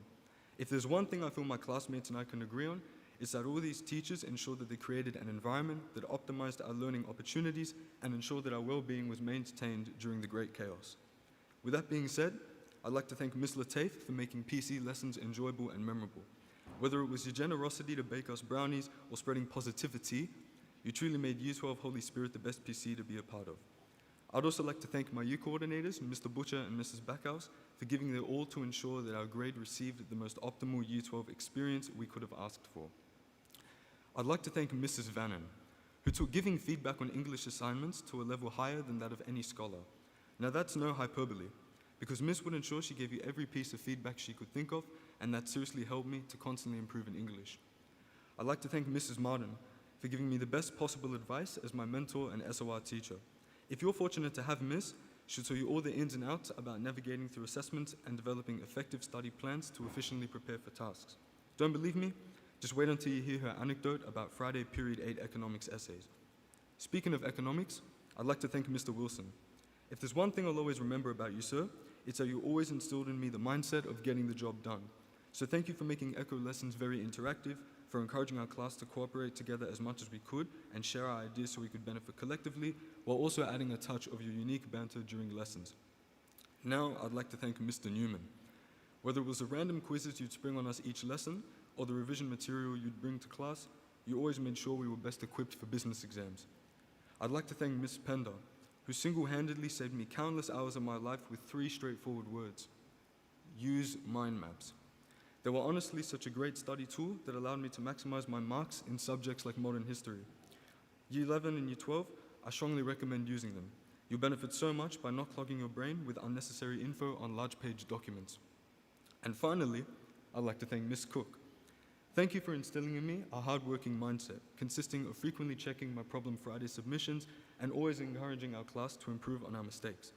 If there's one thing I feel my classmates and I can agree on, it's that all these teachers ensured that they created an environment that optimized our learning opportunities and ensured that our well-being was maintained during the great chaos. With that being said, I'd like to thank Ms. Lateef for making PC lessons enjoyable and memorable. Whether it was your generosity to bake us brownies or spreading positivity, you truly made Year 12 Holy Spirit the best PC to be a part of. I'd also like to thank my U coordinators, Mr. Butcher and Mrs. Backhouse, for giving their all to ensure that our grade received the most optimal Year 12 experience we could have asked for. I'd like to thank Mrs. Vannon, who took giving feedback on English assignments to a level higher than that of any scholar. Now that's no hyperbole, because Miss would ensure she gave you every piece of feedback she could think of, and that seriously helped me to constantly improve in English. I'd like to thank Mrs. Martin for giving me the best possible advice as my mentor and SOR teacher. If you're fortunate to have Miss, she'll tell you all the ins and outs about navigating through assessments and developing effective study plans to efficiently prepare for tasks. Don't believe me? Just wait until you hear her anecdote about Friday Period 8 economics essays. Speaking of economics, I'd like to thank Mr. Wilson. If there's one thing I'll always remember about you, sir, it's that you always instilled in me the mindset of getting the job done. So thank you for making ECHO lessons very interactive, for encouraging our class to cooperate together as much as we could and share our ideas so we could benefit collectively, while also adding a touch of your unique banter during lessons. Now, I'd like to thank Mr. Newman. Whether it was the random quizzes you'd spring on us each lesson, or the revision material you'd bring to class, you always made sure we were best equipped for business exams. I'd like to thank Miss Pender, who single-handedly saved me countless hours of my life with 3 straightforward words: use mind maps. They were honestly such a great study tool that allowed me to maximize my marks in subjects like modern history. Year 11 and Year 12, I strongly recommend using them. You'll benefit so much by not clogging your brain with unnecessary info on large-page documents. And finally, I'd like to thank Miss Cook. Thank you for instilling in me a hard-working mindset, consisting of frequently checking my Problem Friday submissions and always encouraging our class to improve on our mistakes.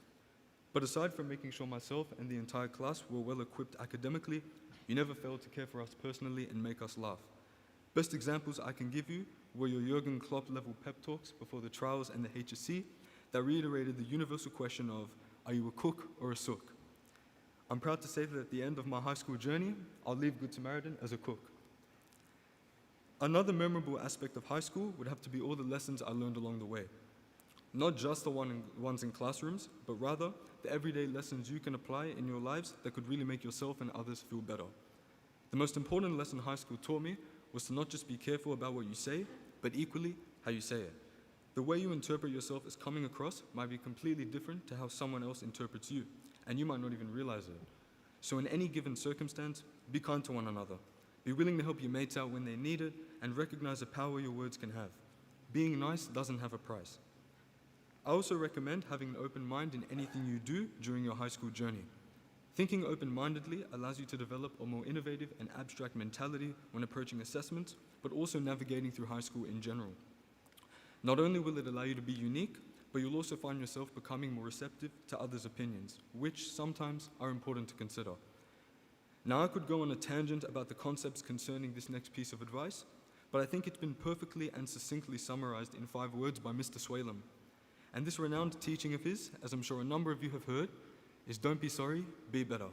But aside from making sure myself and the entire class were well-equipped academically, you never failed to care for us personally and make us laugh. Best examples I can give you were your Jurgen Klopp-level pep talks before the trials and the HSC that reiterated the universal question of, are you a cook or a sook? I'm proud to say that at the end of my high school journey, I'll leave Good Samaritan as a cook. Another memorable aspect of high school would have to be all the lessons I learned along the way. Not just the ones in classrooms, but rather the everyday lessons you can apply in your lives that could really make yourself and others feel better. The most important lesson high school taught me was to not just be careful about what you say, but equally how you say it. The way you interpret yourself as coming across might be completely different to how someone else interprets you, and you might not even realize it. So in any given circumstance, be kind to one another. Be willing to help your mates out when they need it, and recognize the power your words can have. Being nice doesn't have a price. I also recommend having an open mind in anything you do during your high school journey. Thinking open-mindedly allows you to develop a more innovative and abstract mentality when approaching assessments, but also navigating through high school in general. Not only will it allow you to be unique, but you'll also find yourself becoming more receptive to others' opinions, which sometimes are important to consider. Now I could go on a tangent about the concepts concerning this next piece of advice, but I think it's been perfectly and succinctly summarized in 5 words by Mr. Swalem. And this renowned teaching of his, as I'm sure a number of you have heard, is don't be sorry, be better.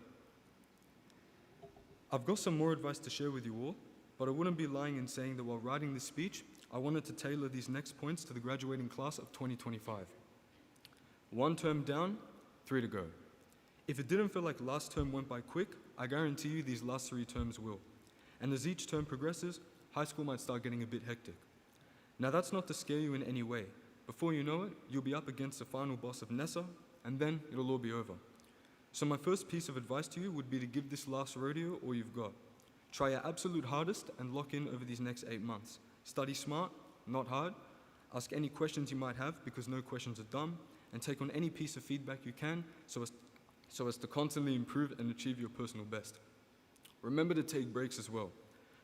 I've got some more advice to share with you all, but I wouldn't be lying in saying that while writing this speech, I wanted to tailor these next points to the graduating class of 2025. 1 term down, 3 to go. If it didn't feel like last term went by quick, I guarantee you these last 3 terms will. And as each term progresses, high school might start getting a bit hectic. Now that's not to scare you in any way. Before you know it, you'll be up against the final boss of NESA, and then it'll all be over. So my first piece of advice to you would be to give this last rodeo all you've got. Try your absolute hardest and lock in over these next 8 months. Study smart, not hard. Ask any questions you might have because no questions are dumb, and take on any piece of feedback you can so as to constantly improve and achieve your personal best. Remember to take breaks as well.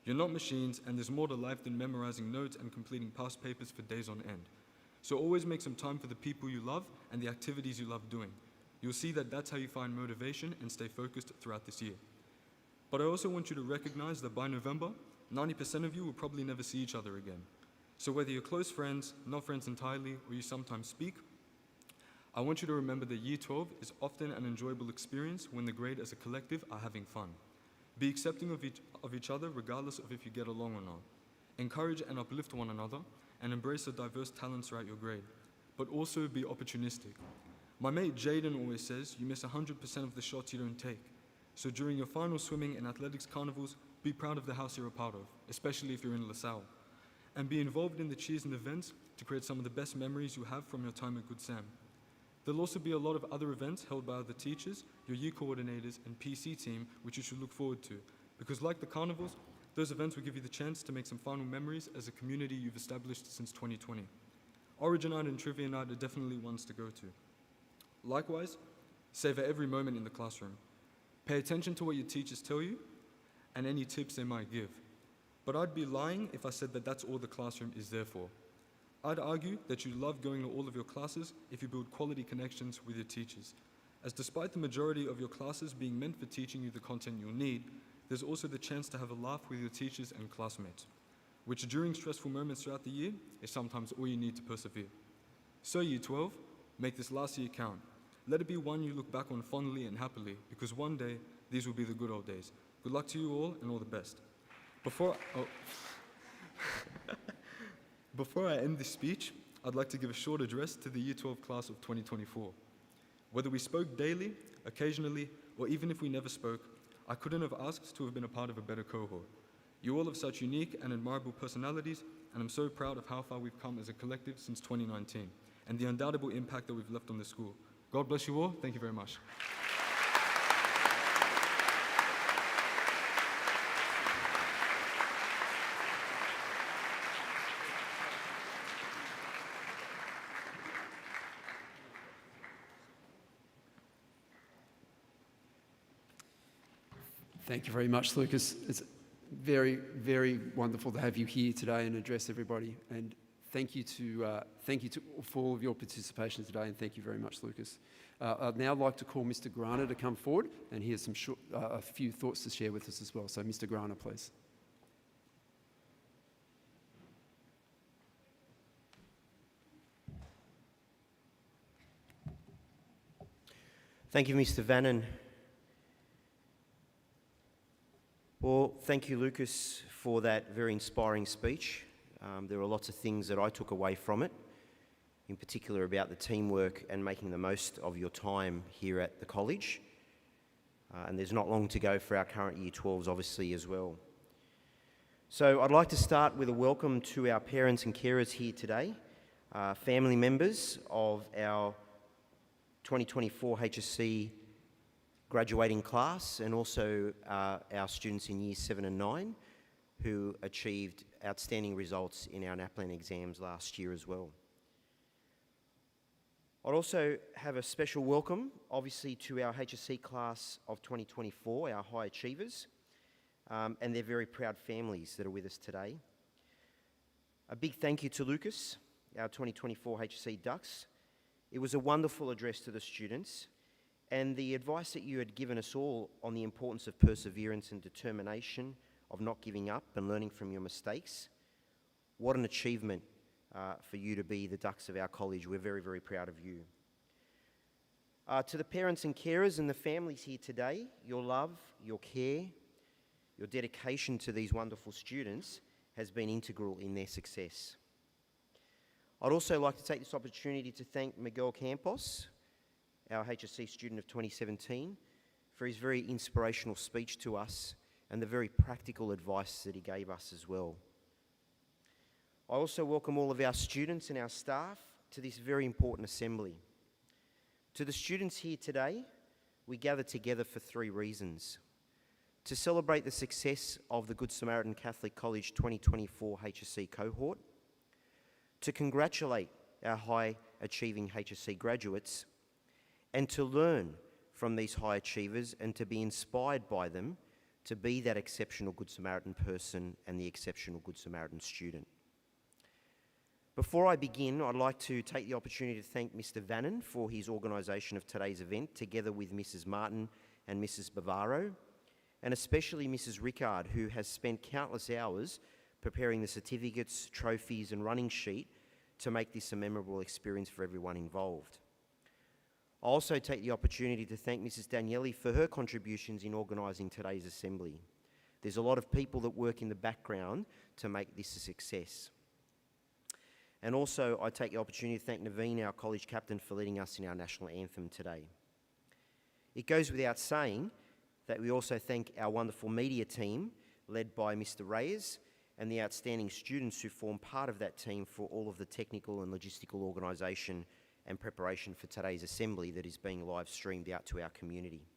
You're not machines, and there's more to life than memorizing notes and completing past papers for days on end. So always make some time for the people you love and the activities you love doing. You'll see that that's how you find motivation and stay focused throughout this year. But I also want you to recognize that by November, 90% of you will probably never see each other again. So whether you're close friends, not friends entirely, or you sometimes speak, I want you to remember that Year 12 is often an enjoyable experience when the grade as a collective are having fun. Be accepting of each other regardless of if you get along or not. Encourage and uplift one another, and embrace the diverse talents throughout your grade. But also be opportunistic. My mate Jaden always says you miss 100% of the shots you don't take. So during your final swimming and athletics carnivals, be proud of the house you're a part of, especially if you're in LaSalle. And be involved in the cheers and events to create some of the best memories you have from your time at Good Sam. There'll also be a lot of other events held by other teachers, your year coordinators, and PC team, which you should look forward to. Because like the carnivals, those events will give you the chance to make some final memories as a community you've established since 2020. Origin Night and Trivia Night are definitely ones to go to. Likewise, savor every moment in the classroom. Pay attention to what your teachers tell you and any tips they might give. But I'd be lying if I said that that's all the classroom is there for. I'd argue that you love going to all of your classes if you build quality connections with your teachers. As despite the majority of your classes being meant for teaching you the content you'll need, there's also the chance to have a laugh with your teachers and classmates, which during stressful moments throughout the year is sometimes all you need to persevere. So Year 12, make this last year count. Let it be one you look back on fondly and happily, because one day, these will be the good old days. Good luck to you all, and all the best. Before I end this speech, I'd like to give a short address to the Year 12 class of 2024. Whether we spoke daily, occasionally, or even if we never spoke, I couldn't have asked to have been a part of a better cohort. You all have such unique and admirable personalities, and I'm so proud of how far we've come as a collective since 2019, and the undoubtable impact that we've left on the school. God bless you all. Thank you very much. Thank you very much, Lucas. It's very, very wonderful to have you here today and address everybody. And thank you for all of your participation today, and thank you very much, Lucas. I'd now like to call Mr. Grana to come forward, and he has a few thoughts to share with us as well. So, Mr. Grana, please. Thank you, Mr. Vannon. Well, thank you, Lucas, for that very inspiring speech. There are lots of things that I took away from it, in particular about the teamwork and making the most of your time here at the college. And there's not long to go for our current Year 12s, obviously, as well. So I'd like to start with a welcome to our parents and carers here today, family members of our 2024 HSC graduating class, and also our students in Years 7 and 9 who achieved outstanding results in our NAPLAN exams last year as well. I'd also have a special welcome, obviously, to our HSC class of 2024, our high achievers, and their very proud families that are with us today. A big thank you to Lucas, our 2024 HSC Ducks. It was a wonderful address to the students, and the advice that you had given us all on the importance of perseverance and determination, of not giving up and learning from your mistakes. What an achievement for you to be the Ducks of our college. We're very, very proud of you. To the parents and carers and the families here today, your love, your care, your dedication to these wonderful students has been integral in their success. I'd also like to take this opportunity to thank Miguel Campos, our HSC student of 2017, for his very inspirational speech to us and the very practical advice that he gave us as well. I also welcome all of our students and our staff to this very important assembly. To the students here today, we gather together for 3 reasons: to celebrate the success of the Good Samaritan Catholic College 2024 HSC cohort, to congratulate our high-achieving HSC graduates, and to learn from these high achievers and to be inspired by them to be that exceptional Good Samaritan person and the exceptional Good Samaritan student. Before I begin, I'd like to take the opportunity to thank Mr. Vannon for his organisation of today's event, together with Mrs. Martin and Mrs. Bavaro, and especially Mrs. Rickard, who has spent countless hours preparing the certificates, trophies and running sheet to make this a memorable experience for everyone involved. I also take the opportunity to thank Mrs. Danielli for her contributions in organising today's assembly. There's a lot of people that work in the background to make this a success. And also I take the opportunity to thank Naveen, our college captain, for leading us in our national anthem today. It goes without saying that we also thank our wonderful media team, led by Mr. Reyes, and the outstanding students who form part of that team for all of the technical and logistical organisation and preparation for today's assembly that is being live streamed out to our community.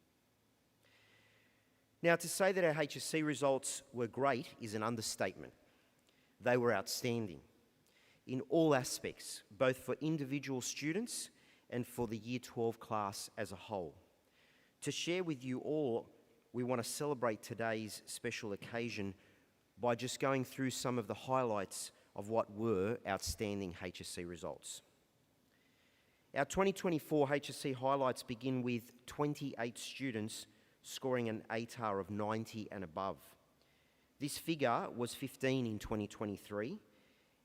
Now, to say that our HSC results were great is an understatement. They were outstanding in all aspects, both for individual students and for the Year 12 class as a whole. To share with you all, we want to celebrate today's special occasion by just going through some of the highlights of what were outstanding HSC results. Our 2024 HSC highlights begin with 28 students scoring an ATAR of 90 and above. This figure was 15 in 2023,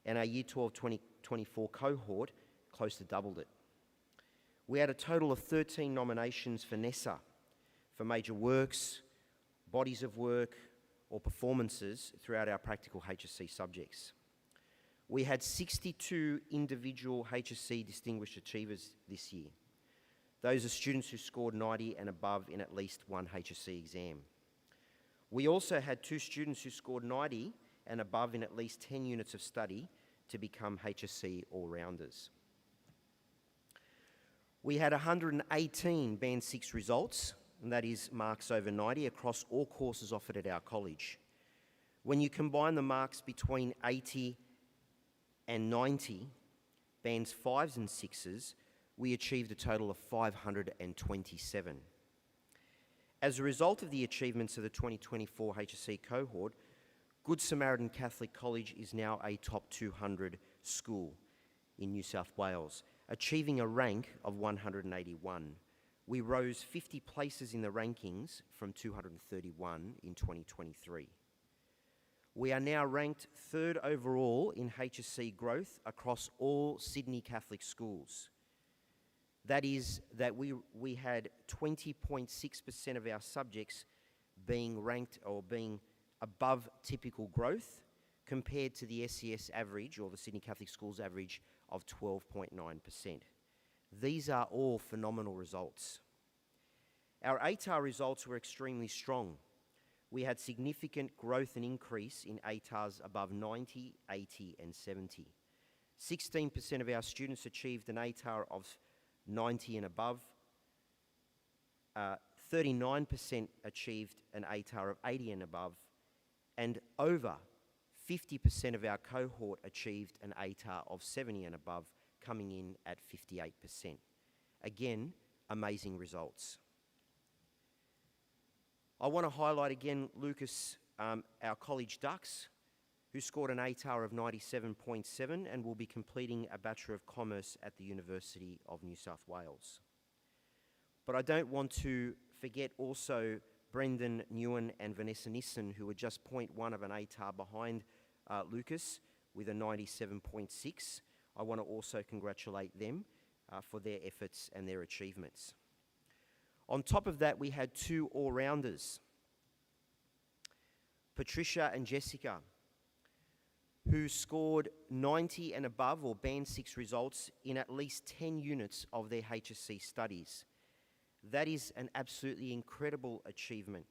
and our Year 12 2024 cohort close to doubled it. We had a total of 13 nominations for NESA, for major works, bodies of work, or performances throughout our practical HSC subjects. We had 62 individual HSC Distinguished Achievers this year. Those are students who scored 90 and above in at least one HSC exam. We also had 2 students who scored 90 and above in at least 10 units of study to become HSC all-rounders. We had 118 Band 6 results, and that is marks over 90 across all courses offered at our college. When you combine the marks between 80 and 90, Bands 5s and 6s, we achieved a total of 527. As a result of the achievements of the 2024 HSC cohort, Good Samaritan Catholic College is now a top 200 school in New South Wales, achieving a rank of 181. We rose 50 places in the rankings from 231 in 2023. We are now ranked third overall in HSC growth across all Sydney Catholic schools. That is, that we had 20.6% of our subjects being ranked or being above typical growth compared to the SES average, or the Sydney Catholic Schools average, of 12.9%. These are all phenomenal results. Our ATAR results were extremely strong. We had significant growth and increase in ATARs above 90, 80 and 70. 16% of our students achieved an ATAR of 90 and above. 39% achieved an ATAR of 80 and above. And over 50% of our cohort achieved an ATAR of 70 and above, coming in at 58%. Again, amazing results. I want to highlight again Lucas, our college Ducks, who scored an ATAR of 97.7 and will be completing a Bachelor of Commerce at the University of New South Wales. But I don't want to forget also Brendan Newen and Vanessa Nissen, who were just 0.1 of an ATAR behind Lucas with a 97.6. I want to also congratulate them for their efforts and their achievements. On top of that, we had two all-rounders, Patricia and Jessica, who scored 90 and above, or Band 6 results, in at least 10 units of their HSC studies. That is an absolutely incredible achievement,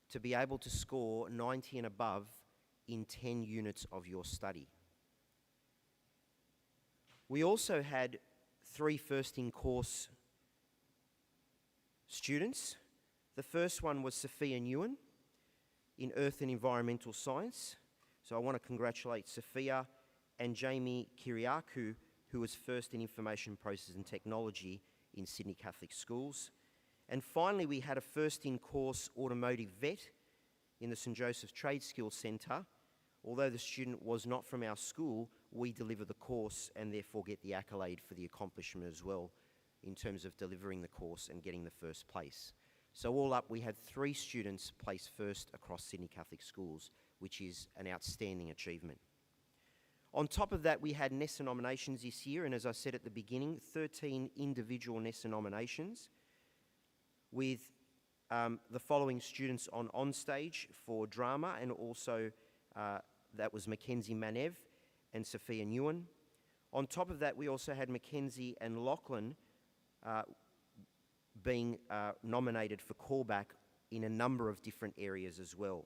to be able to score 90 and above in 10 units of your study. We also had 3 first-in-course students. The first one was Sophia Newen in Earth and Environmental Science. So I want to congratulate Sophia, and Jamie Kiriakou, who was first in Information Process and Technology in Sydney Catholic Schools. And finally, we had a first-in-course automotive vet in the St. Joseph's Trade Skills Centre. Although the student was not from our school, we deliver the course and therefore get the accolade for the accomplishment as well in terms of delivering the course and getting the first place. So all up, we had 3 students place first across Sydney Catholic Schools, which is an outstanding achievement. On top of that, we had NESA nominations this year, and as I said at the beginning, 13 individual NESA nominations with the following students on stage for drama, and also that was Mackenzie Manev and Sophia Newen. On top of that, we also had Mackenzie and Lachlan being nominated for callback in a number of different areas as well.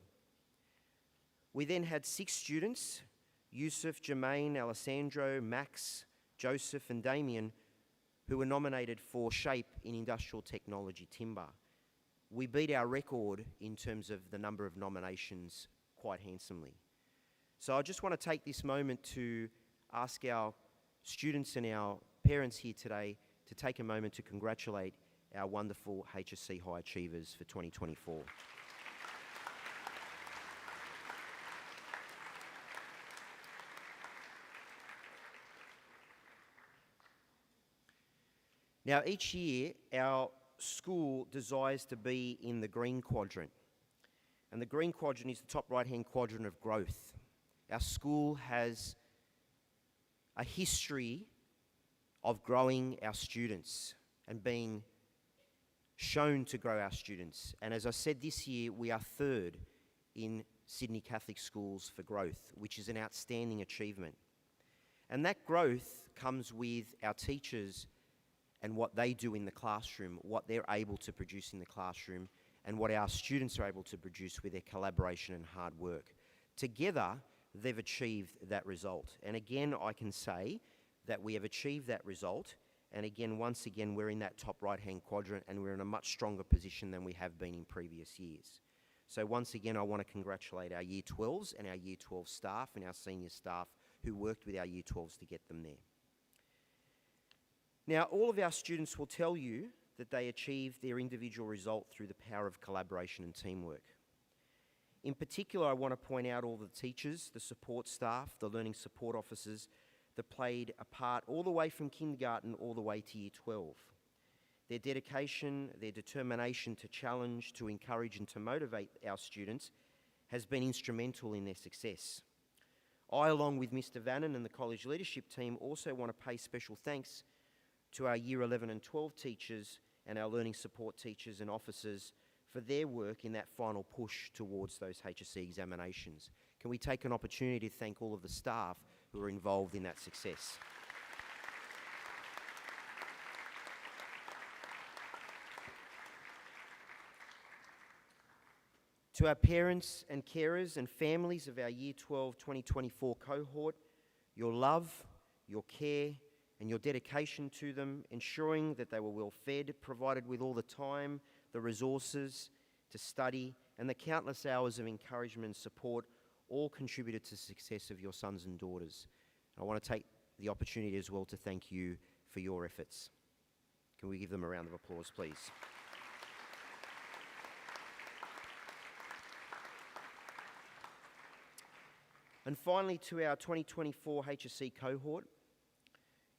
We then had 6 students, Yusuf, Jermaine, Alessandro, Max, Joseph and Damien, who were nominated for SHAPE in Industrial Technology Timber. We beat our record in terms of the number of nominations quite handsomely. So I just want to take this moment to ask our students and our parents here today to take a moment to congratulate our wonderful HSC High Achievers for 2024. Now, each year, our school desires to be in the green quadrant. And the green quadrant is the top right-hand quadrant of growth. Our school has a history of growing our students and being shown to grow our students. And as I said, this year, we are third in Sydney Catholic Schools for growth, which is an outstanding achievement. And that growth comes with our teachers and what they do in the classroom, what they're able to produce in the classroom, and what our students are able to produce with their collaboration and hard work. Together, they've achieved that result. And again, I can say that we have achieved that result, and again, once again, we're in that top right-hand quadrant, and we're in a much stronger position than we have been in previous years. So once again, I want to congratulate our Year 12s and our Year 12 staff and our senior staff who worked with our Year 12s to get them there. Now, all of our students will tell you that they achieve their individual result through the power of collaboration and teamwork. In particular, I want to point out all the teachers, the support staff, the learning support officers that played a part all the way from kindergarten all the way to year 12. Their dedication, their determination to challenge, to encourage and to motivate our students has been instrumental in their success. I, along with Mr. Vannon and the college leadership team, also want to pay special thanks to our Year 11 and 12 teachers and our learning support teachers and officers for their work in that final push towards those HSC examinations. Can we take an opportunity to thank all of the staff who are involved in that success? To our parents and carers and families of our Year 12 2024 cohort, your love, your care, and your dedication to them, ensuring that they were well fed, provided with all the time, the resources to study, and the countless hours of encouragement and support all contributed to the success of your sons and daughters. I want to take the opportunity as well to thank you for your efforts. Can we give them a round of applause, please? And finally, to our 2024 HSC cohort,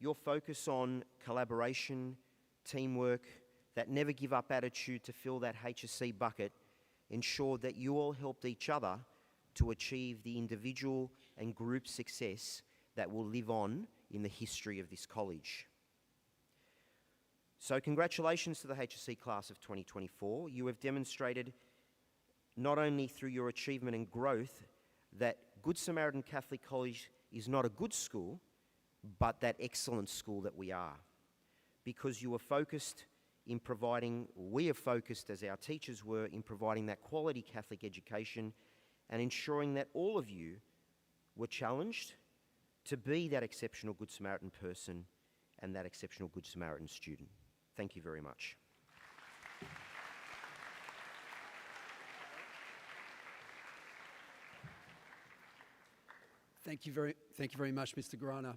your focus on collaboration, teamwork, that never give up attitude to fill that HSC bucket ensured that you all helped each other to achieve the individual and group success that will live on in the history of this college. So congratulations to the HSC class of 2024. You have demonstrated not only through your achievement and growth that Good Samaritan Catholic College is not a good school, but that excellent school that we are. Because you were focused in providing, we are focused as our teachers were, in providing that quality Catholic education and ensuring that all of you were challenged to be that exceptional Good Samaritan person and that exceptional Good Samaritan student. Thank you very much. Thank you very much, Mr. Grana.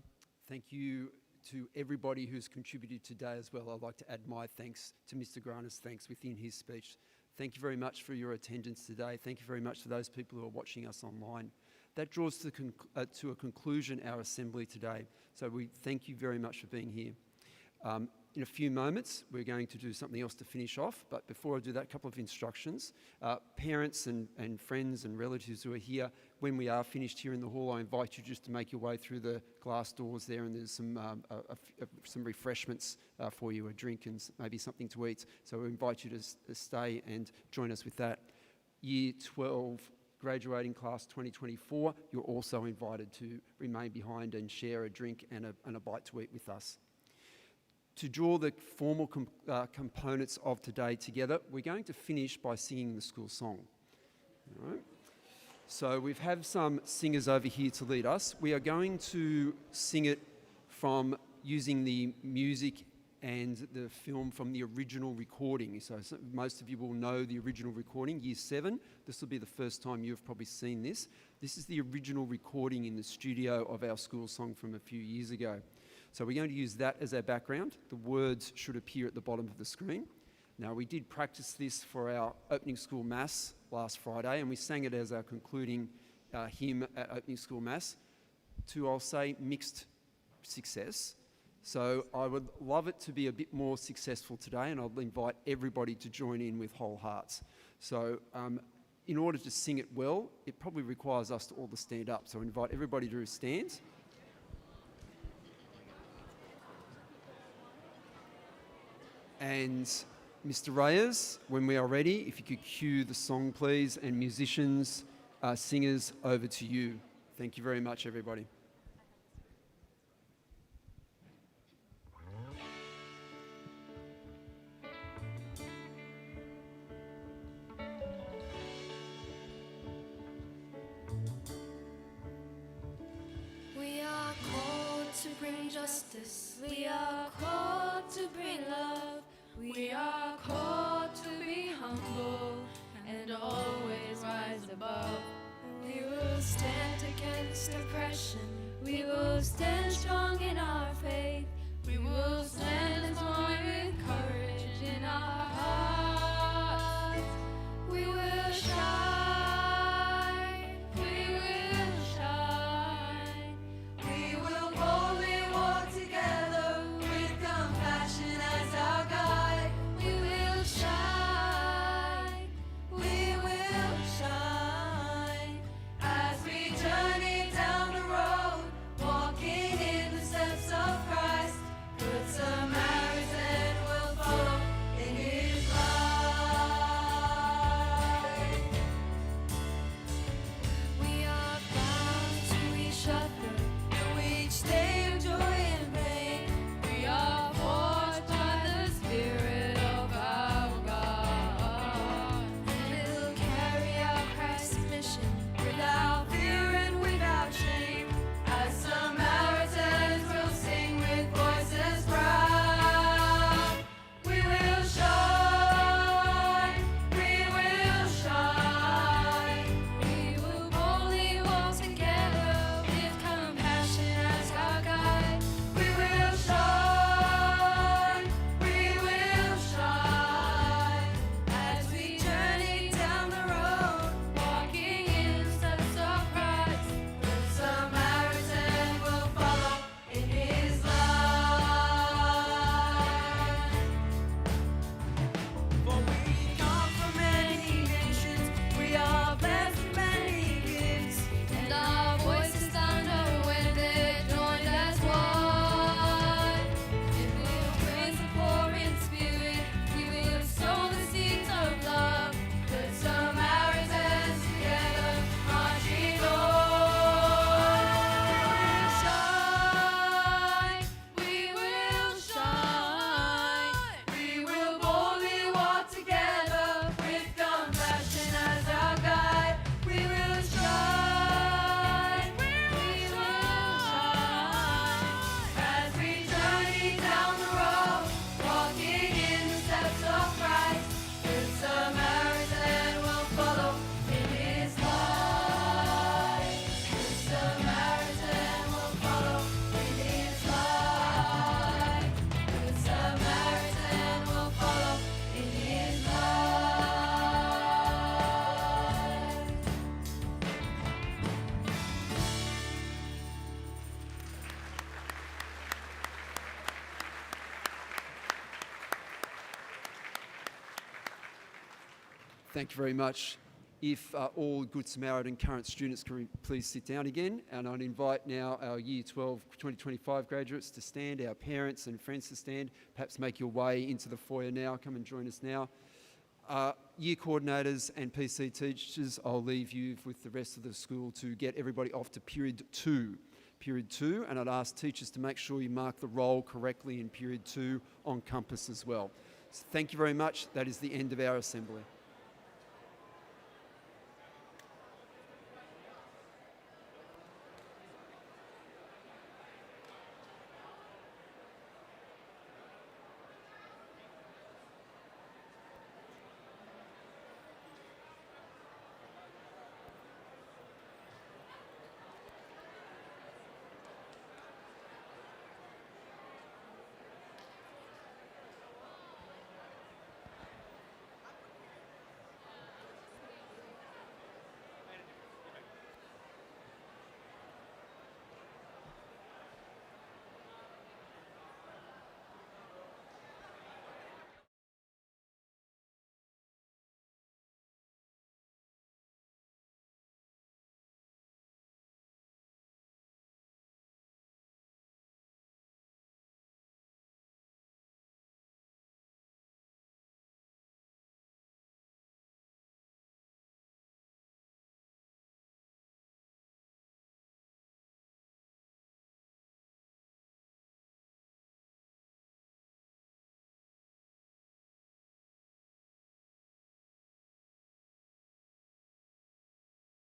Thank you to everybody who's contributed today as well. I'd like to add my thanks to Mr. Grana's thanks within his speech. Thank you very much for your attendance today. Thank you very much for those people who are watching us online. That draws to a conclusion our assembly today. So we thank you very much for being here. In a few moments, we're going to do something else to finish off, but before I do that, a couple of instructions. Parents and friends and relatives who are here, when we are finished here in the hall, I invite you just to make your way through the glass doors there, and there's some refreshments for you, a drink and maybe something to eat. So we invite you to stay and join us with that. Year 12 graduating class 2024, you're also invited to remain behind and share a drink and a bite to eat with us. To draw the formal components of today together, we're going to finish by singing the school song. All right? So we have some singers over here to lead us. We are going to sing it from using the music and the film from the original recording. So most of you will know the original recording, Year 7. This will be the first time you've probably seen this. This is the original recording in the studio of our school song from a few years ago. So we're going to use that as our background. The words should appear at the bottom of the screen. Now, we did practice this for our opening school mass last Friday, and we sang it as our concluding hymn at opening school mass to, I'll say, mixed success. So I would love it to be a bit more successful today, and I'll invite everybody to join in with whole hearts. So in order to sing it well, it probably requires us to all to stand up. So I invite everybody to stand. And Mr. Reyes, when we are ready, if you could cue the song, please, and musicians, singers, over to you. Thank you very much, everybody. We are called to bring justice. We are called to bring love. We are called to be humble and always rise above. We will stand against oppression. We will stand strong in our faith. We will stand as one with courage in Thank you very much. If all Good Samaritan current students can please sit down again, and I'd invite now our Year 12 2025 graduates to stand, our parents and friends to stand. Perhaps make your way into the foyer now. Come and join us now. Year coordinators and PC teachers, I'll leave you with the rest of the school to get everybody off to period 2. Period 2, and I'd ask teachers to make sure you mark the roll correctly in period 2 on Compass as well. So thank you very much. That is the end of our assembly.